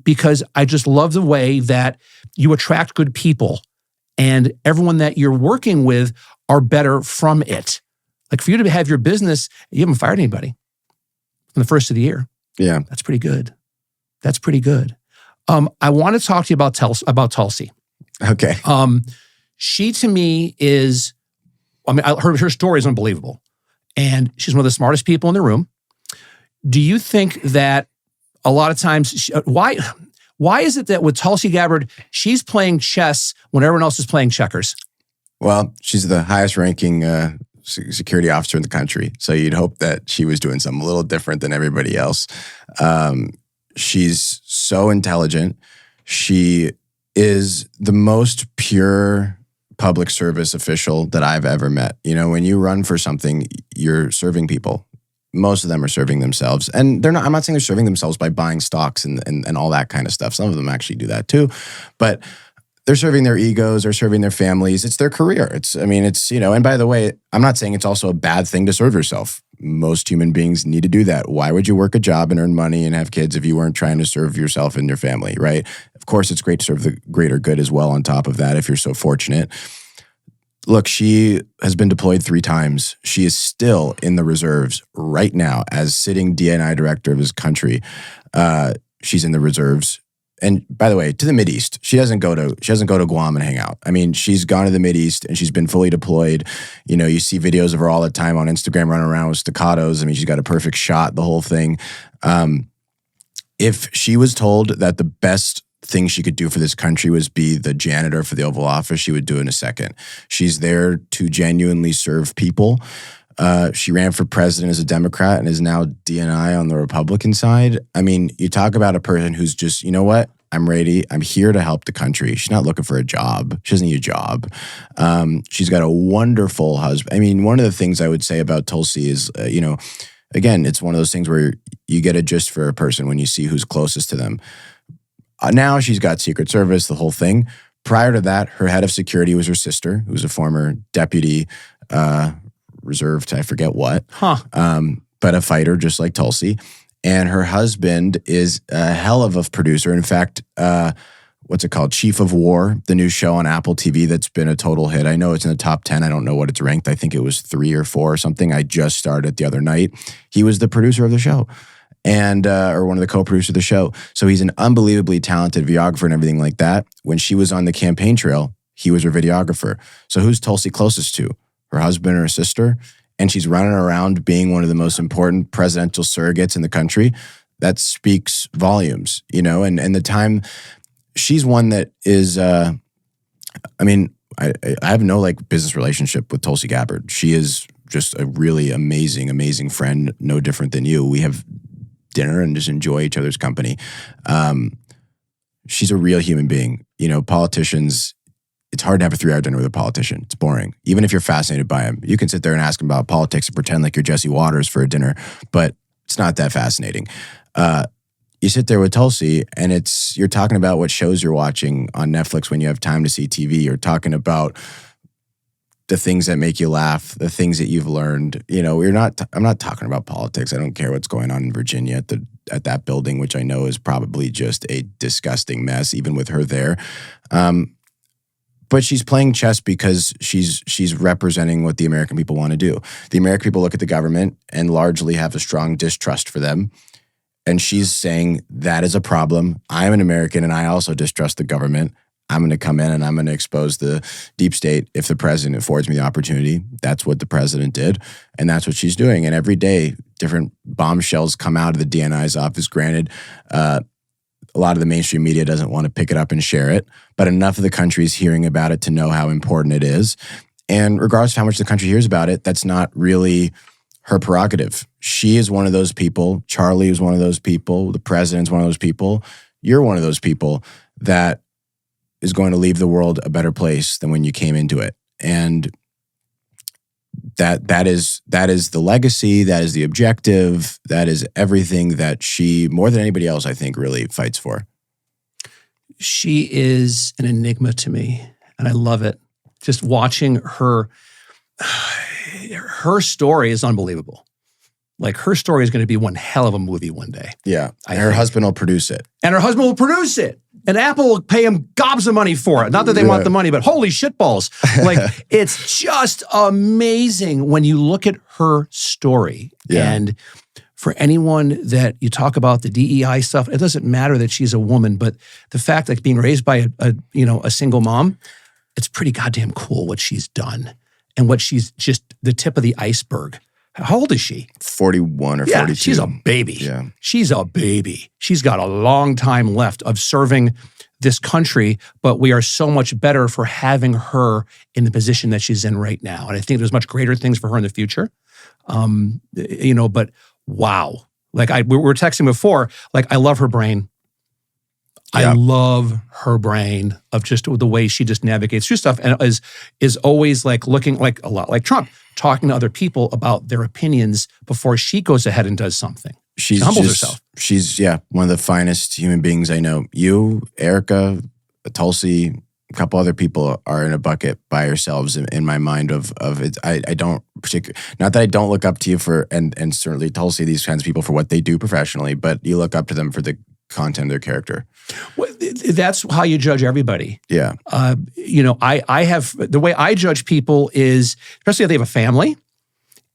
because I just love the way that you attract good people, and everyone that you're working with are better from it. Like for you to have your business, you haven't fired anybody in the first of the year. Yeah. That's pretty good. That's pretty good. I want to talk to you about Tulsi. Okay. She to me is, her story is unbelievable. And she's one of the smartest people in the room. Do you think that a lot of times, why is it that with Tulsi Gabbard, she's playing chess when everyone else is playing checkers? Well, she's the highest ranking security officer in the country. So you'd hope that she was doing something a little different than everybody else. She's so intelligent. She is the most pure public service official that I've ever met. You know, when you run for something, you're serving people. Most of them are serving themselves. And they're not, I'm not saying they're serving themselves by buying stocks and all that kind of stuff. Some of them actually do that too. But they're serving their egos, they're serving their families. It's their career. And by the way, I'm not saying it's also a bad thing to serve yourself. Most human beings need to do that. Why would you work a job and earn money and have kids if you weren't trying to serve yourself and your family, right? Of course, it's great to serve the greater good as well on top of that if you're so fortunate. Look, she has been deployed 3 times. She is still in the reserves right now as sitting DNI director of this country. She's in the reserves. And by the way, to the Mideast, she doesn't go to Guam and hang out. I mean, she's gone to the Mideast and she's been fully deployed. You know, you see videos of her all the time on Instagram running around with staccatos. I mean, she's got a perfect shot, the whole thing. If she was told that the best thing she could do for this country was be the janitor for the Oval Office, she would do it in a second. She's there to genuinely serve people. She ran for president as a Democrat and is now DNI on the Republican side. I mean, you talk about a person who's just, you know what? I'm ready. I'm here to help the country. She's not looking for a job. She doesn't need a job. She's got a wonderful husband. I mean, one of the things I would say about Tulsi is, again, it's one of those things where you get a gist for a person when you see who's closest to them. Now she's got Secret Service, the whole thing. Prior to that, her head of security was her sister, who was a former deputy reserve to I forget what, but a fighter just like Tulsi. And her husband is a hell of a producer. In fact, what's it called? Chief of War, the new show on Apple TV that's been a total hit. I know it's in the top 10. I don't know what it's ranked. I think it was 3 or 4 or something. I just started the other night. He was the producer of the show. And or one of the co-producers of the show. So he's an unbelievably talented videographer and everything like that. When she was on the campaign trail, he was her videographer. So who's Tulsi closest to? Her husband or her sister? And she's running around being one of the most important presidential surrogates in the country. That speaks volumes, you know? And the time, she's one that is, I have no business relationship with Tulsi Gabbard. She is just a really amazing, amazing friend, no different than you. We have dinner and just enjoy each other's company. She's a real human being. You know, politicians, it's hard to have a 3-hour dinner with a politician. It's boring. Even if you're fascinated by him, you can sit there and ask him about politics and pretend like you're Jesse Waters for a dinner, but it's not that fascinating. You sit there with Tulsi and you're talking about what shows you're watching on Netflix when you have time to see TV. You're talking about the things that make you laugh, the things that you've learned. You know, I'm not talking about politics. I don't care what's going on in Virginia at that building, which I know is probably just a disgusting mess, even with her there. But she's playing chess because she's representing what the American people want to do. The American people look at the government and largely have a strong distrust for them. And she's saying that is a problem. I'm an American and I also distrust the government. I'm going to come in and I'm going to expose the deep state if the president affords me the opportunity. That's what the president did. And that's what she's doing. And every day, different bombshells come out of the DNI's office. Granted, a lot of the mainstream media doesn't want to pick it up and share it, but enough of the country is hearing about it to know how important it is. And regardless of how much the country hears about it, that's not really her prerogative. She is one of those people. Charlie is one of those people. The president's one of those people. You're one of those people that is going to leave the world a better place than when you came into it. And that is the legacy, that is the objective, that is everything that she, more than anybody else, I think, really fights for. She is an enigma to me, and I love it. just watching her, her story is unbelievable. Like her story is going to be one hell of a movie one day. Yeah. And her husband will produce it. And her husband will produce it. And Apple will pay him gobs of money for it. Not that they want the money, but holy shitballs. Like, it's just amazing when you look at her story. Yeah. And for anyone that you talk about the DEI stuff, it doesn't matter that she's a woman, but the fact that being raised by a single mom, it's pretty goddamn cool what she's done and what she's just the tip of the iceberg. How old is she? 41 or 42. She's a baby. Yeah. She's a baby. She's got a long time left of serving this country, but we are so much better for having her in the position that she's in right now. And I think there's much greater things for her in the future. But wow. Like we were texting before, like I love her brain. Yeah. I love her brain of just the way she just navigates through stuff and is always like looking like a lot like Trump, talking to other people about their opinions before she goes ahead and does something. She humbles herself. She's one of the finest human beings I know. You, Erica, Tulsi, a couple other people are in a bucket by yourselves in my mind of it. I don't particularly, not that I don't look up to you for, and certainly Tulsi, these kinds of people for what they do professionally, but you look up to them for the content of their character. Well, that's how you judge everybody. Yeah. I have, the way I judge people is, especially if they have a family,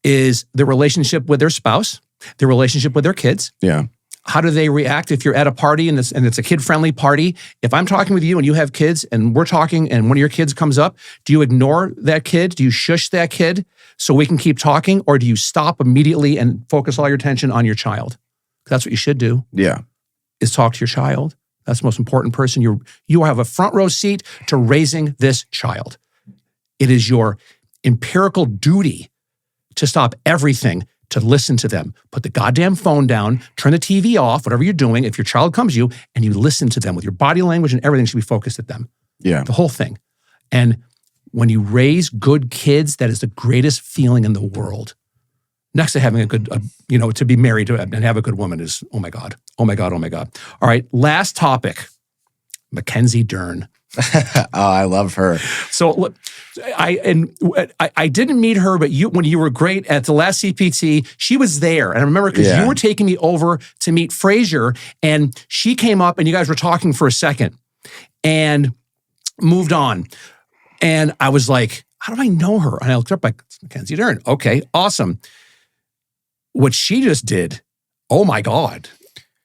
is their relationship with their spouse, their relationship with their kids. Yeah. How do they react if you're at a party and it's a kid-friendly party? If I'm talking with you and you have kids and we're talking and one of your kids comes up, do you ignore that kid? Do you shush that kid so we can keep talking? Or do you stop immediately and focus all your attention on your child? That's what you should do. Yeah. Is talk to your child. That's the most important person. You have a front row seat to raising this child. It is your empirical duty to stop everything, to listen to them. Put the goddamn phone down, turn the TV off, whatever you're doing. If your child comes to you and you listen to them with your body language and everything should be focused at them. Yeah. The whole thing. And when you raise good kids, that is the greatest feeling in the world. Next to having a good, to be married to and have a good woman is, oh my God. Oh my God. Oh my God. All right. Last topic. Mackenzie Dern. Oh, I love her. So look, I didn't meet her, but when you were great at the last CPT, she was there. And I remember because you were taking me over to meet Frazier and she came up and you guys were talking for a second and moved on. And I was like, how do I know her? And I looked up like, it's Mackenzie Dern. Okay, awesome. What she just did, oh my God.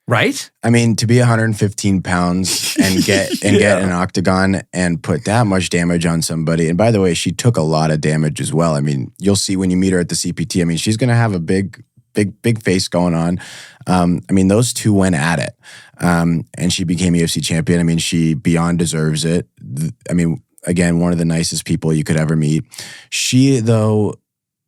Right? I mean, to be 115 pounds and get an octagon and put that much damage on somebody. And by the way, she took a lot of damage as well. I mean, you'll see when you meet her at the CPT. I mean, she's going to have a big face going on. I mean, those two went at it. And she became a UFC champion. I mean, she beyond deserves it. I mean, again, one of the nicest people you could ever meet. She, though,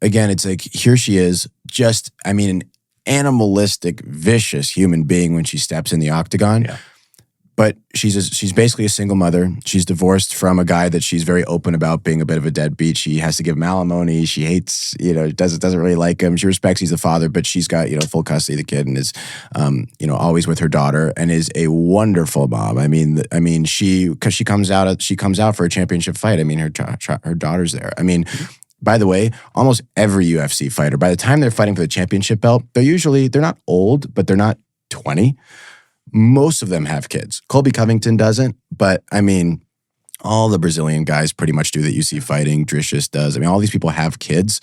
again, it's like, here she is, just, I mean, an animalistic, vicious human being when she steps in the octagon. Yeah. But she's basically a single mother. She's divorced from a guy that she's very open about being a bit of a deadbeat. She has to give him alimony. She hates, doesn't really like him. She respects he's the father, but she's got, full custody of the kid and is, always with her daughter and is a wonderful mom. I mean, because she comes out for a championship fight. I mean, her daughter's there. I mean, by the way, almost every UFC fighter, by the time they're fighting for the championship belt, they're not old, but they're not 20. Most of them have kids. Colby Covington doesn't, but I mean, all the Brazilian guys pretty much do that you see fighting. Dricius does. I mean, all these people have kids.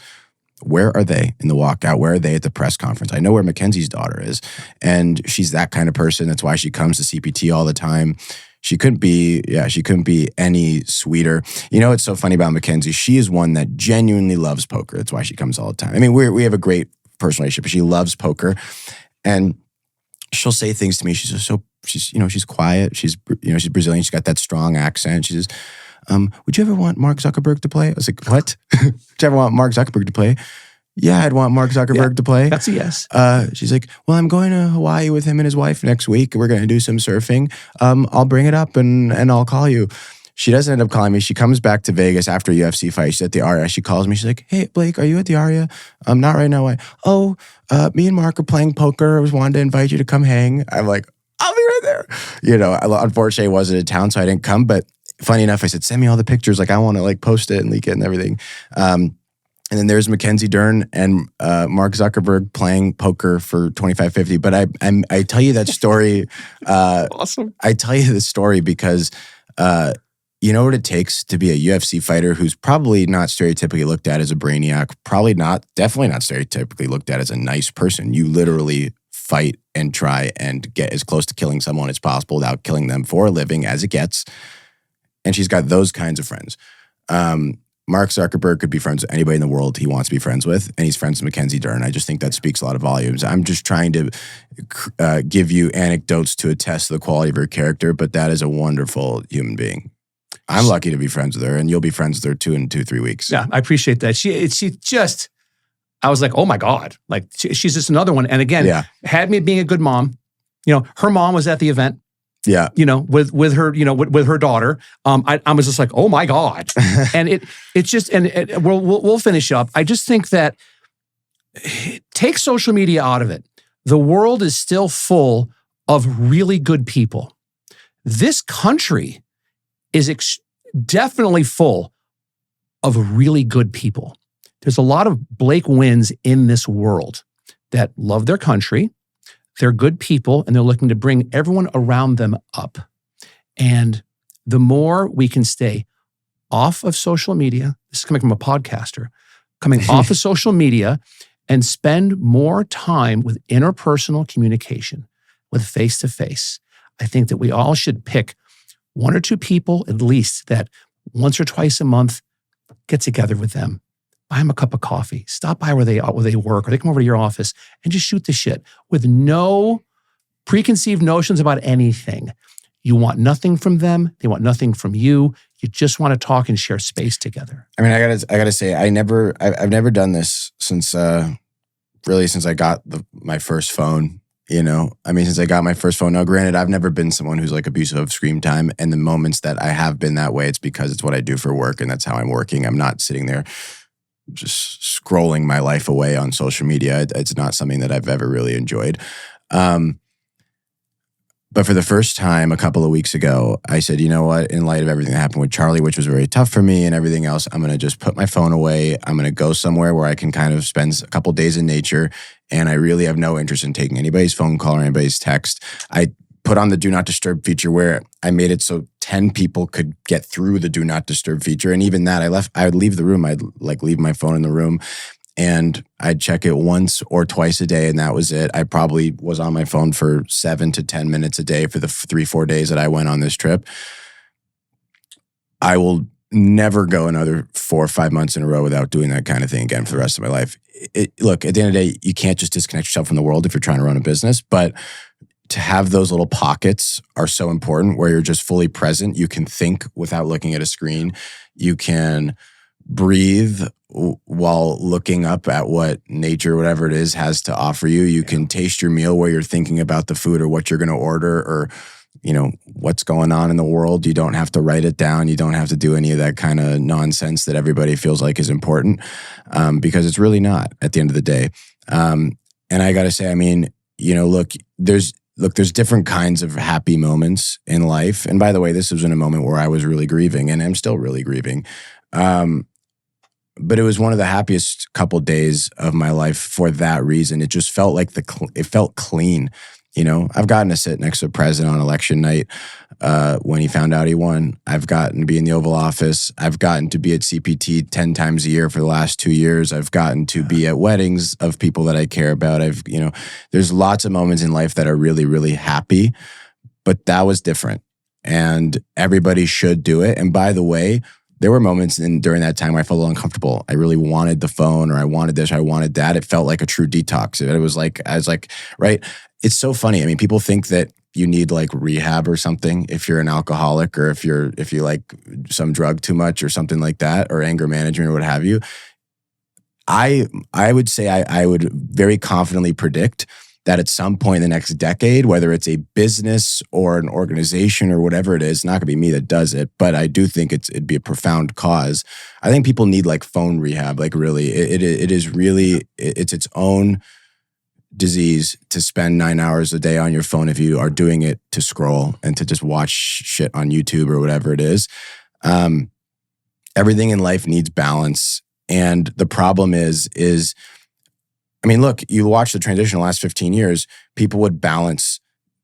Where are they in the walkout? Where are they at the press conference? I know where Mackenzie's daughter is, and she's that kind of person. That's why she comes to CPT all the time. She couldn't be any sweeter. What's so funny about Mackenzie? She is one that genuinely loves poker. That's why she comes all the time. I mean, we have a great personal relationship, but she loves poker. And she'll say things to me. She's quiet. She's Brazilian. She's got that strong accent. She says, would you ever want Mark Zuckerberg to play? I was like, what? Would you ever want Mark Zuckerberg to play? Yeah, I'd want Mark Zuckerberg to play. That's a yes. She's like, well, I'm going to Hawaii with him and his wife next week. We're going to do some surfing. I'll bring it up and I'll call you. She doesn't end up calling me. She comes back to Vegas after a UFC fight. She's at the Aria. She calls me. She's like, hey, Blake, are you at the Aria? Not right now. Me and Mark are playing poker. I was wanting to invite you to come hang. I'm like, I'll be right there. Unfortunately, I wasn't in town, so I didn't come. But funny enough, I said, send me all the pictures. Like, I want to like post it and leak it and everything. And then there's Mackenzie Dern and Mark Zuckerberg playing poker for $25.50. But I tell you that story. Awesome. I tell you the story because you know what it takes to be a UFC fighter who's probably not stereotypically looked at as a brainiac, definitely not stereotypically looked at as a nice person. You literally fight and try and get as close to killing someone as possible without killing them for a living as it gets. And she's got those kinds of friends. Mark Zuckerberg could be friends with anybody in the world he wants to be friends with, and he's friends with Mackenzie Dern. I just think that speaks a lot of volumes. I'm just trying to give you anecdotes to attest to the quality of her character, but that is a wonderful human being. I'm lucky to be friends with her, and you'll be friends with her too in 2-3 weeks. Yeah, I appreciate that. She just, I was like, oh my God. Like, she's just another one. And again, had me being a good mom. You know, her mom was at the event. Yeah, you know, with her, you know, with her daughter, I was just like, oh my God, and it's just, and we'll finish up. I just think that take social media out of it. The world is still full of really good people. This country is definitely full of really good people. There's a lot of Blake Wynns in this world that love their country. They're good people, and they're looking to bring everyone around them up. And the more we can stay off of social media, this is coming from a podcaster, coming off of social media and spend more time with interpersonal communication, with face-to-face. I think that we all should pick 1 or 2 people at least that once or twice a month, get together with them. Buy them a cup of coffee. Stop by where they work, or they come over to your office and just shoot the shit with no preconceived notions about anything. You want nothing from them. They want nothing from you. You just want to talk and share space together. I mean, I gotta say, I've never done this since I got my first phone. You know, I mean, since I got my first phone. Now, granted, I've never been someone who's like abusive of screen time, and the moments that I have been that way, it's because it's what I do for work, and that's how I'm working. I'm not sitting there just scrolling my life away on social media. It's not something that I've ever really enjoyed. But for the first time a couple of weeks ago, I said, you know what, in light of everything that happened with Charlie, which was very tough for me and everything else, I'm going to just put my phone away. I'm going to go somewhere where I can kind of spend a couple days in nature. And I really have no interest in taking anybody's phone call or anybody's text. I put on the do not disturb feature where I made it so 10 people could get through the do not disturb feature. And even that, I would leave the room. I'd like leave my phone in the room and I'd check it once or twice a day. And that was it. I probably was on my phone for 7 to 10 minutes a day for the 3-4 days that I went on this trip. I will never go another 4 or 5 months in a row without doing that kind of thing again for the rest of my life. Look, at the end of the day, you can't just disconnect yourself from the world if you're trying to run a business, but to have those little pockets are so important where you're just fully present. You can think without looking at a screen. You can breathe while looking up at what nature, whatever it is, has to offer you. You can taste your meal where you're thinking about the food or what you're going to order or, you know, what's going on in the world. You don't have to write it down. You don't have to do any of that kind of nonsense that everybody feels like is important because it's really not at the end of the day. And I got to say, I mean, you know, look, there's different kinds of happy moments in life. And by the way, this was in a moment where I was really grieving and I'm still really grieving. But it was one of the happiest couple days of my life for that reason. It just felt like it felt clean. You know, I've gotten to sit next to the president on election night when he found out he won. I've gotten to be in the Oval Office. I've gotten to be at CPT 10 times a year for the last 2 years. I've gotten to be at weddings of people that I care about. There's lots of moments in life that are really, really happy, but that was different. And everybody should do it. And by the way, there were moments during that time where I felt a little uncomfortable. I really wanted the phone or I wanted this or I wanted that. It felt like a true detox. I was like, right? It's so funny. I mean, people think that you need like rehab or something if you're an alcoholic or if you like some drug too much or something like that or anger management or what have you. I would say I would very confidently predict that at some point in the next decade, whether it's a business or an organization or whatever it is, it's not going to be me that does it, but I do think it'd be a profound cause. I think people need like phone rehab, like really. It is really, it's its own disease to spend 9 hours a day on your phone if you are doing it to scroll and to just watch shit on YouTube or whatever it is. Everything in life needs balance. And the problem is, I mean, look, you watch the transition the last 15 years, people would balance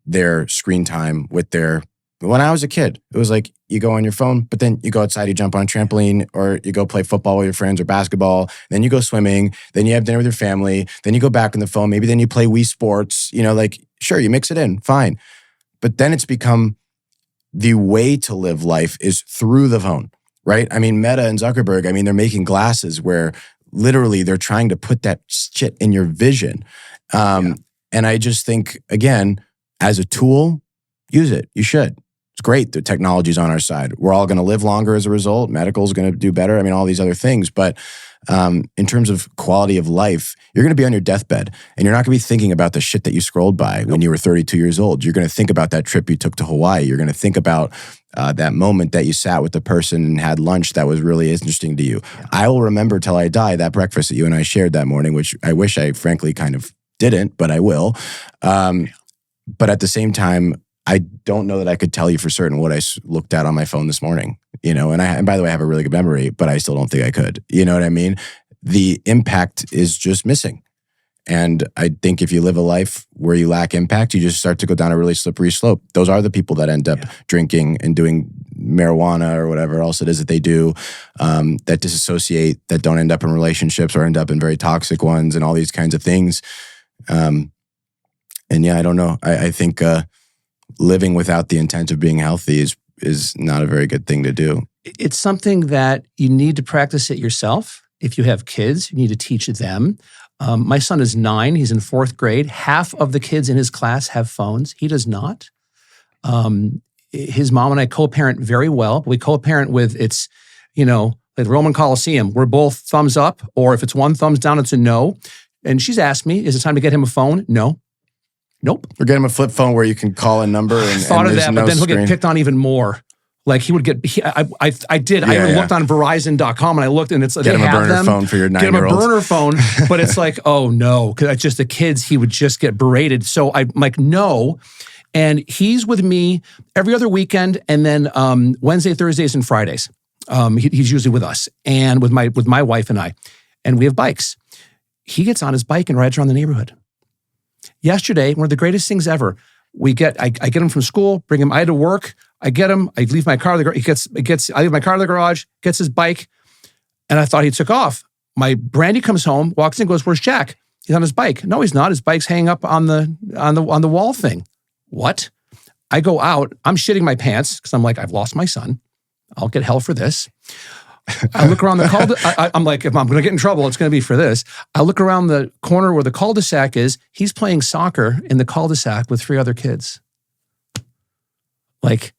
their screen time with their, when I was a kid, it was like you go on your phone, but then you go outside, you jump on a trampoline, or you go play football with your friends or basketball, then you go swimming, then you have dinner with your family, then you go back on the phone, maybe then you play Wii Sports, like, sure, you mix it in, fine. But then it's become the way to live life is through the phone, right? I mean, Meta and Zuckerberg, I mean, they're making glasses where literally they're trying to put that shit in your vision. And I just think, again, as a tool, use it. You should. It's great that technology's on our side. We're all going to live longer as a result. Medical's going to do better. I mean, all these other things. But in terms of quality of life, you're going to be on your deathbed and you're not going to be thinking about the shit that you scrolled by when you were 32 years old. You're going to think about that trip you took to Hawaii. You're going to think about that moment that you sat with the person and had lunch that was really interesting to you. Yeah. I will remember till I die that breakfast that you and I shared that morning, which I wish I frankly kind of didn't, but I will. But at the same time, I don't know that I could tell you for certain what I looked at on my phone this morning, and by the way, I have a really good memory, but I still don't think I could. You know what I mean? The impact is just missing. And I think if you live a life where you lack impact, you just start to go down a really slippery slope. Those are the people that end up drinking and doing marijuana or whatever else it is that they do, that disassociate, that don't end up in relationships or end up in very toxic ones and all these kinds of things. And yeah, I don't know. I think living without the intent of being healthy is not a very good thing to do. It's something that you need to practice it yourself. If you have kids, you need to teach them. My son is 9. He's in 4th grade. Half of the kids in his class have phones. He does not. His mom and I co-parent very well. We co-parent with like the Roman Colosseum. We're both thumbs up, or if it's one thumbs down, it's a no. And she's asked me, is it time to get him a phone? No. Nope. Or get him a flip phone where you can call a number and thought of that, no but then he'll screen. get picked on even more. Like he would get, I did. I even looked on Verizon.com and I looked and it's get him a burner phone for your 9-year-old. Get him a burner phone, but it's like, oh no, because it's just the kids. He would just get berated. So I'm like, no. And he's with me every other weekend, and then Wednesday, Thursdays, and Fridays. He's usually with us and with my wife and I, and we have bikes. He gets on his bike and rides around the neighborhood. Yesterday, one of the greatest things ever. I get him from school, bring him. I had to work. I get him. I leave my car. I leave my car in the garage. Gets his bike, and I thought he took off. My Brandy comes home, walks in, goes, "Where's Jack?" He's on his bike. No, he's not. His bike's hanging up on the wall thing. What? I go out. I'm shitting my pants because I'm like, I've lost my son. I'll get hell for this. I look around the cul-de-sac. I'm like, if I'm going to get in trouble, it's going to be for this. I look around the corner where the cul-de-sac is. He's playing soccer in the cul-de-sac with 3 other kids. Like,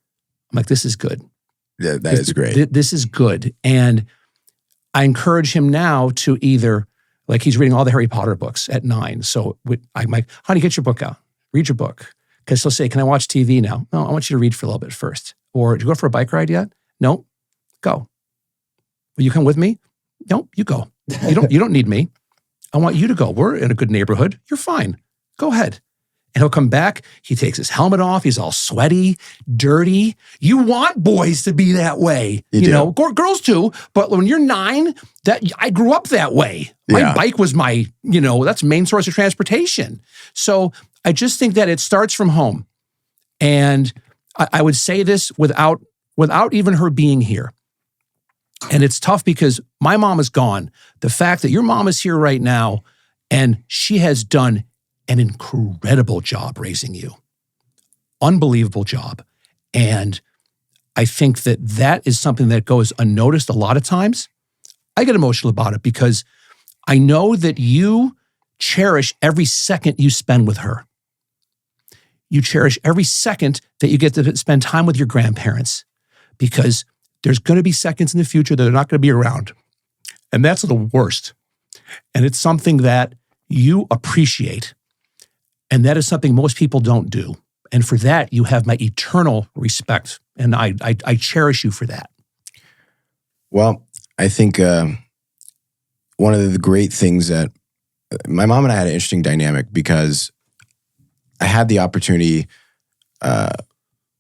I'm like, this is good. Yeah, that is great. This is good. And I encourage him now to either, like he's reading all the Harry Potter books at 9. So I'm like, honey, get your book out. Read your book. Because he'll say, can I watch TV now? No, I want you to read for a little bit first. Or, did you go for a bike ride yet? No, go. Will you come with me? No, you go. You don't need me. I want you to go. We're in a good neighborhood. You're fine. Go ahead. And he'll come back. He takes his helmet off. He's all sweaty, dirty. You want boys to be that way. You know, girls too. But when you're 9, I grew up that way. My bike was my, that's main source of transportation. So I just think that it starts from home. And I would say this without even her being here. And it's tough because my mom is gone. The fact that your mom is here right now and she has done an incredible job raising you. Unbelievable job. And I think that is something that goes unnoticed a lot of times. I get emotional about it because I know that you cherish every second you spend with her. You cherish every second that you get to spend time with your grandparents because there's going to be seconds in the future that are not going to be around. And that's the worst. And it's something that you appreciate. And that is something most people don't do. And for that, you have my eternal respect. And I cherish you for that. Well, I think one of the great things that my mom and I had an interesting dynamic because I had the opportunity,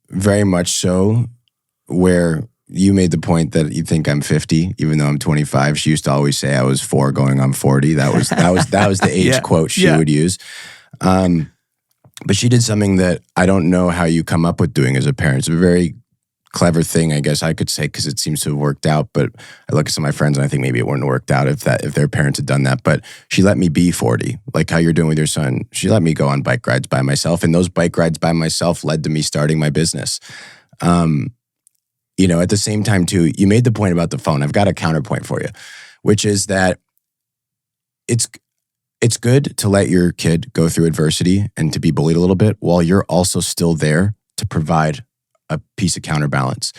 very much so, where you made the point that you think I'm 50, even though I'm 25. She used to always say I was 4 going on 40. That was the age quote she would use. But she did something that I don't know how you come up with doing as a parent. It's a very clever thing, I guess I could say, because it seems to have worked out. But I look at some of my friends and I think maybe it wouldn't have worked out if their parents had done that. But she let me be 40, like how you're doing with your son. She let me go on bike rides by myself. And those bike rides by myself led to me starting my business. You know, at the same time too, you made the point about the phone. I've got a counterpoint for you, which is that it's good to let your kid go through adversity and to be bullied a little bit while you're also still there to provide a piece of counterbalance.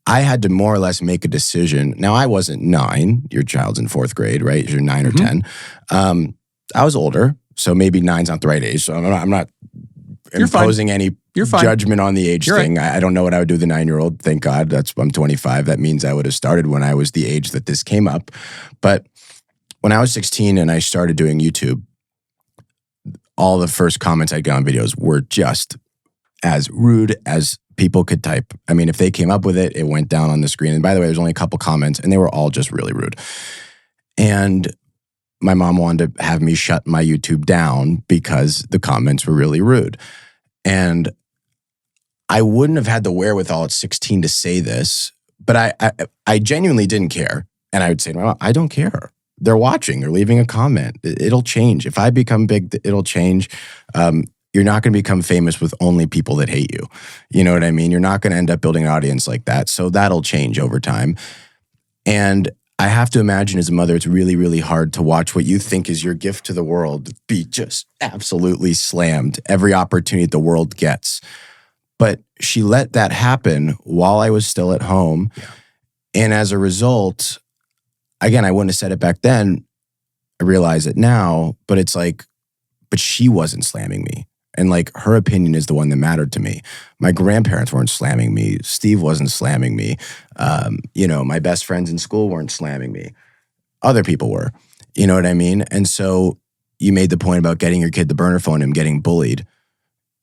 I had to more or less make a decision. Now, I wasn't 9. Your child's in 4th grade, right? You're 9 or 10. I was older, so maybe 9's not the right age. So I'm not imposing any judgment on the age thing. Right. I don't know what I would do with a 9-year-old. Thank God. I'm 25. That means I would have started when I was the age that this came up. But when I was 16 and I started doing YouTube, all the first comments I got on videos were just as rude as people could type. I mean, if they came up with it, it went down on the screen. And by the way, there's only a couple comments and they were all just really rude. And my mom wanted to have me shut my YouTube down because the comments were really rude. And I wouldn't have had the wherewithal at 16 to say this, but I genuinely didn't care. And I would say to my mom, I don't care. They're watching, they're leaving a comment. It'll change. If I become big, it'll change. You're not going to become famous with only people that hate you. You know what I mean? You're not going to end up building an audience like that. So that'll change over time. And I have to imagine as a mother, it's really, really hard to watch what you think is your gift to the world be just absolutely slammed every opportunity the world gets. But she let that happen while I was still at home. Yeah. And as a result, again, I wouldn't have said it back then. I realize it now, but it's like, but she wasn't slamming me. And like her opinion is the one that mattered to me. My grandparents weren't slamming me. Steve wasn't slamming me. You know, my best friends in school weren't slamming me. Other people were. You know what I mean? And so you made the point about getting your kid the burner phone and getting bullied.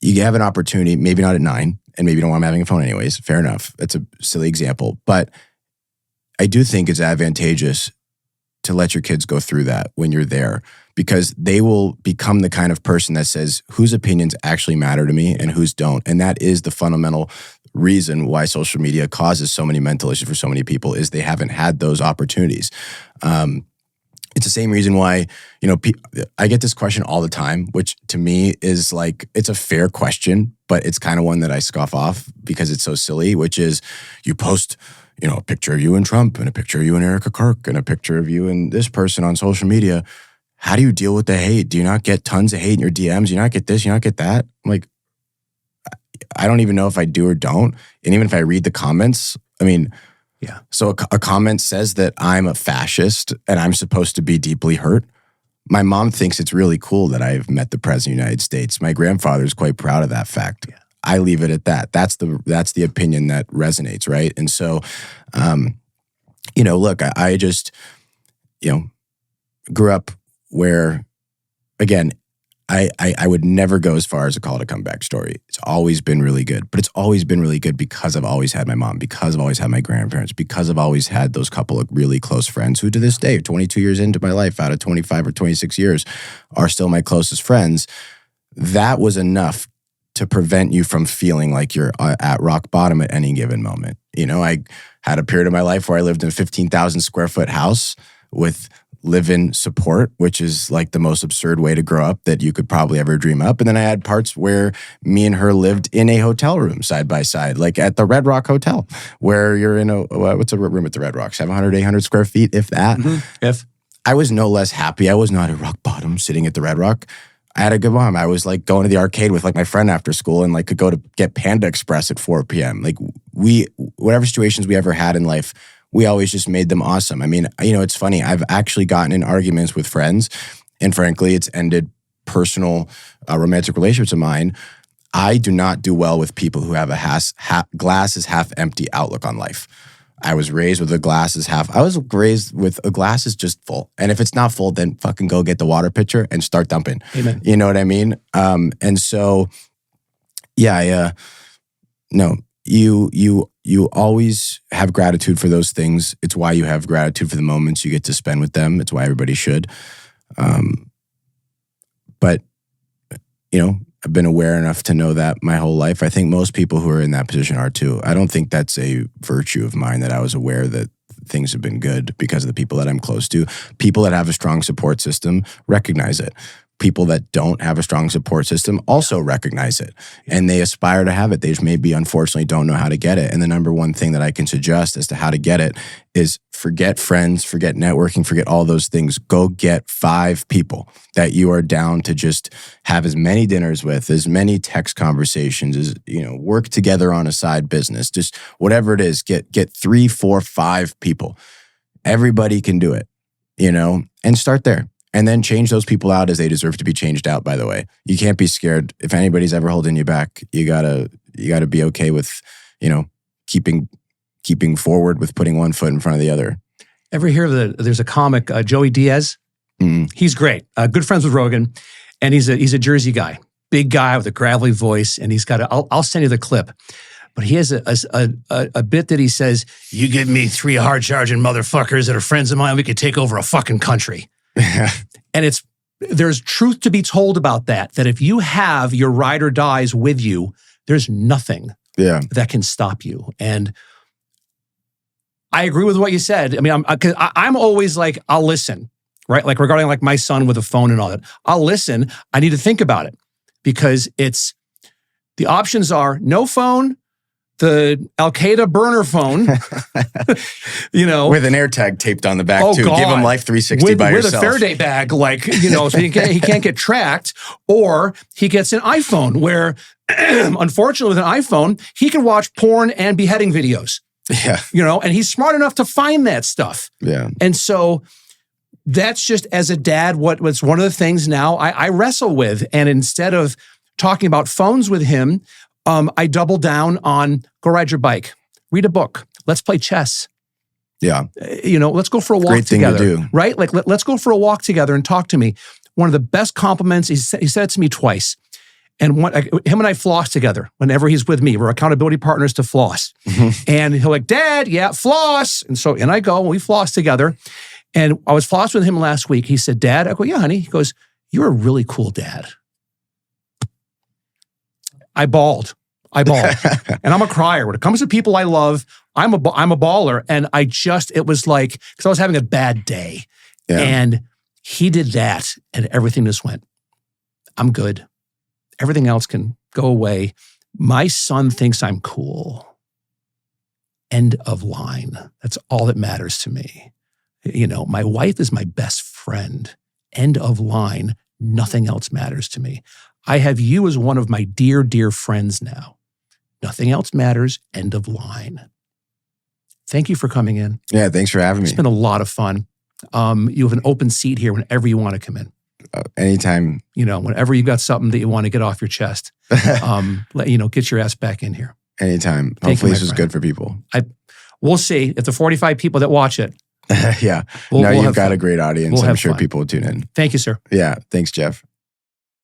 You have an opportunity, maybe not at 9, and maybe you don't want them having a phone anyways. Fair enough. That's a silly example. But I do think it's advantageous to let your kids go through that when you're there, because they will become the kind of person that says whose opinions actually matter to me and whose don't. And that is the fundamental reason why social media causes so many mental issues for so many people, is they haven't had those opportunities. It's the same reason why, you know, I get this question all the time, which to me is like, it's a fair question, but it's kind of one that I scoff off because it's so silly, which is you post, you know, a picture of you and Trump and a picture of you and Erica Kirk and a picture of you and this person on social media. How do you deal with the hate? Do you not get tons of hate in your DMs? Do you not get this? You not get that? I'm like, I don't even know if I do or don't. And even if I read the comments, I mean, yeah. So a comment says that I'm a fascist and I'm supposed to be deeply hurt. My mom thinks it's really cool that I've met the President of the United States. My grandfather is quite proud of that fact. Yeah. I leave it at that. That's the opinion that resonates, right? And so, you know, look, I just, you know, grew up where, again, I would never go as far as to call it a comeback story. It's always been really good, but it's always been really good because I've always had my mom, because I've always had my grandparents, because I've always had those couple of really close friends who to this day, 22 years into my life, out of 25 or 26 years, are still my closest friends. That was enough to prevent you from feeling like you're at rock bottom at any given moment. You know, I had a period of my life where I lived in a 15,000 square foot house with live-in support, which is like the most absurd way to grow up that you could probably ever dream up. And then I had parts where me and her lived in a hotel room side by side, like at the Red Rock Hotel, where you're in what's a room at the Red Rock? 700, 800 square feet, if that. Mm-hmm. If I was no less happy. I was not at rock bottom sitting at the Red Rock. I had a good mom. I was like going to the arcade with like my friend after school and like could go to get Panda Express at 4 p.m. Like whatever situations we ever had in life, we always just made them awesome. I mean, you know, it's funny. I've actually gotten in arguments with friends, and frankly, it's ended personal romantic relationships of mine. I do not do well with people who have a glass is half empty outlook on life. I was raised with a glass is half. I was raised with a glass is just full. And if it's not full, then fucking go get the water pitcher and start dumping. Amen. You know what I mean? And so, yeah, no, you always have gratitude for those things. It's why you have gratitude for the moments you get to spend with them. It's why everybody should. But, you know, I've been aware enough to know that my whole life. I think most people who are in that position are too. I don't think that's a virtue of mine that I was aware that things have been good because of the people that I'm close to. People that have a strong support system recognize it. People that don't have a strong support system also recognize it. And they aspire to have it. They just maybe unfortunately don't know how to get it. And the number one thing that I can suggest as to how to get it is forget friends, forget networking, forget all those things. Go get 5 people that you are down to just have as many dinners with, as many text conversations, as, you know, work together on a side business, just whatever it is, get 3, 4, 5 people. Everybody can do it, you know, and start there. And then change those people out as they deserve to be changed out, by the way. You can't be scared. If anybody's ever holding you back, you gotta be okay with, you know, keeping forward with putting one foot in front of the other. Ever hear there's a comic, Joey Diaz? Mm. He's great. Good friends with Rogan. And he's a Jersey guy. Big guy with a gravelly voice. And he's got I'll send you the clip. But he has a bit that he says, you give me 3 hard-charging motherfuckers that are friends of mine, we could take over a fucking country. And there's truth to be told about that if you have your ride or dies with you, there's nothing that can stop you. And I agree with what you said. I mean, I'm always like, I'll listen, right? Like regarding like my son with a phone and all that. I'll listen. I need to think about it because the options are no phone, the Al-Qaeda burner phone, you know. With an AirTag taped on the back too. God. Give him Life 360 by yourself. With a Faraday bag, like, you know, so he can't get tracked. Or he gets an iPhone where, unfortunately with an iPhone, he can watch porn and beheading videos. Yeah. You know, and he's smart enough to find that stuff. Yeah. And so that's just, as a dad, what's one of the things now I wrestle with. And instead of talking about phones with him, I double down on go ride your bike, read a book, let's play chess. Yeah. You know, let's go for a walk together. Thing to do. Right? Like, let's go for a walk together and talk to me. One of the best compliments, he said it to me twice. And him and I floss together whenever he's with me. We're accountability partners to floss. And he'll like, Dad, yeah, floss. And so, and I go, and we floss together. And I was flossing with him last week. He said, Dad, I go, yeah, honey. He goes, you're a really cool dad. I bawled. And I'm a crier. When it comes to people I love, I'm a baller. And it was like, because I was having a bad day. Yeah. And he did that and everything just went, I'm good. Everything else can go away. My son thinks I'm cool. End of line. That's all that matters to me. You know, my wife is my best friend. End of line. Nothing else matters to me. I have you as one of my dear, dear friends now. Nothing else matters. End of line. Thank you for coming in. Yeah, thanks for having me. It's been a lot of fun. You have an open seat here whenever you want to come in. Anytime. You know, whenever you've got something that you want to get off your chest, get your ass back in here. Anytime. Hopefully this is good for people. We'll see if the 45 people that watch it. Yeah. You've got a great audience. I'm sure people will tune in. Thank you, sir. Yeah. Thanks, Jeff.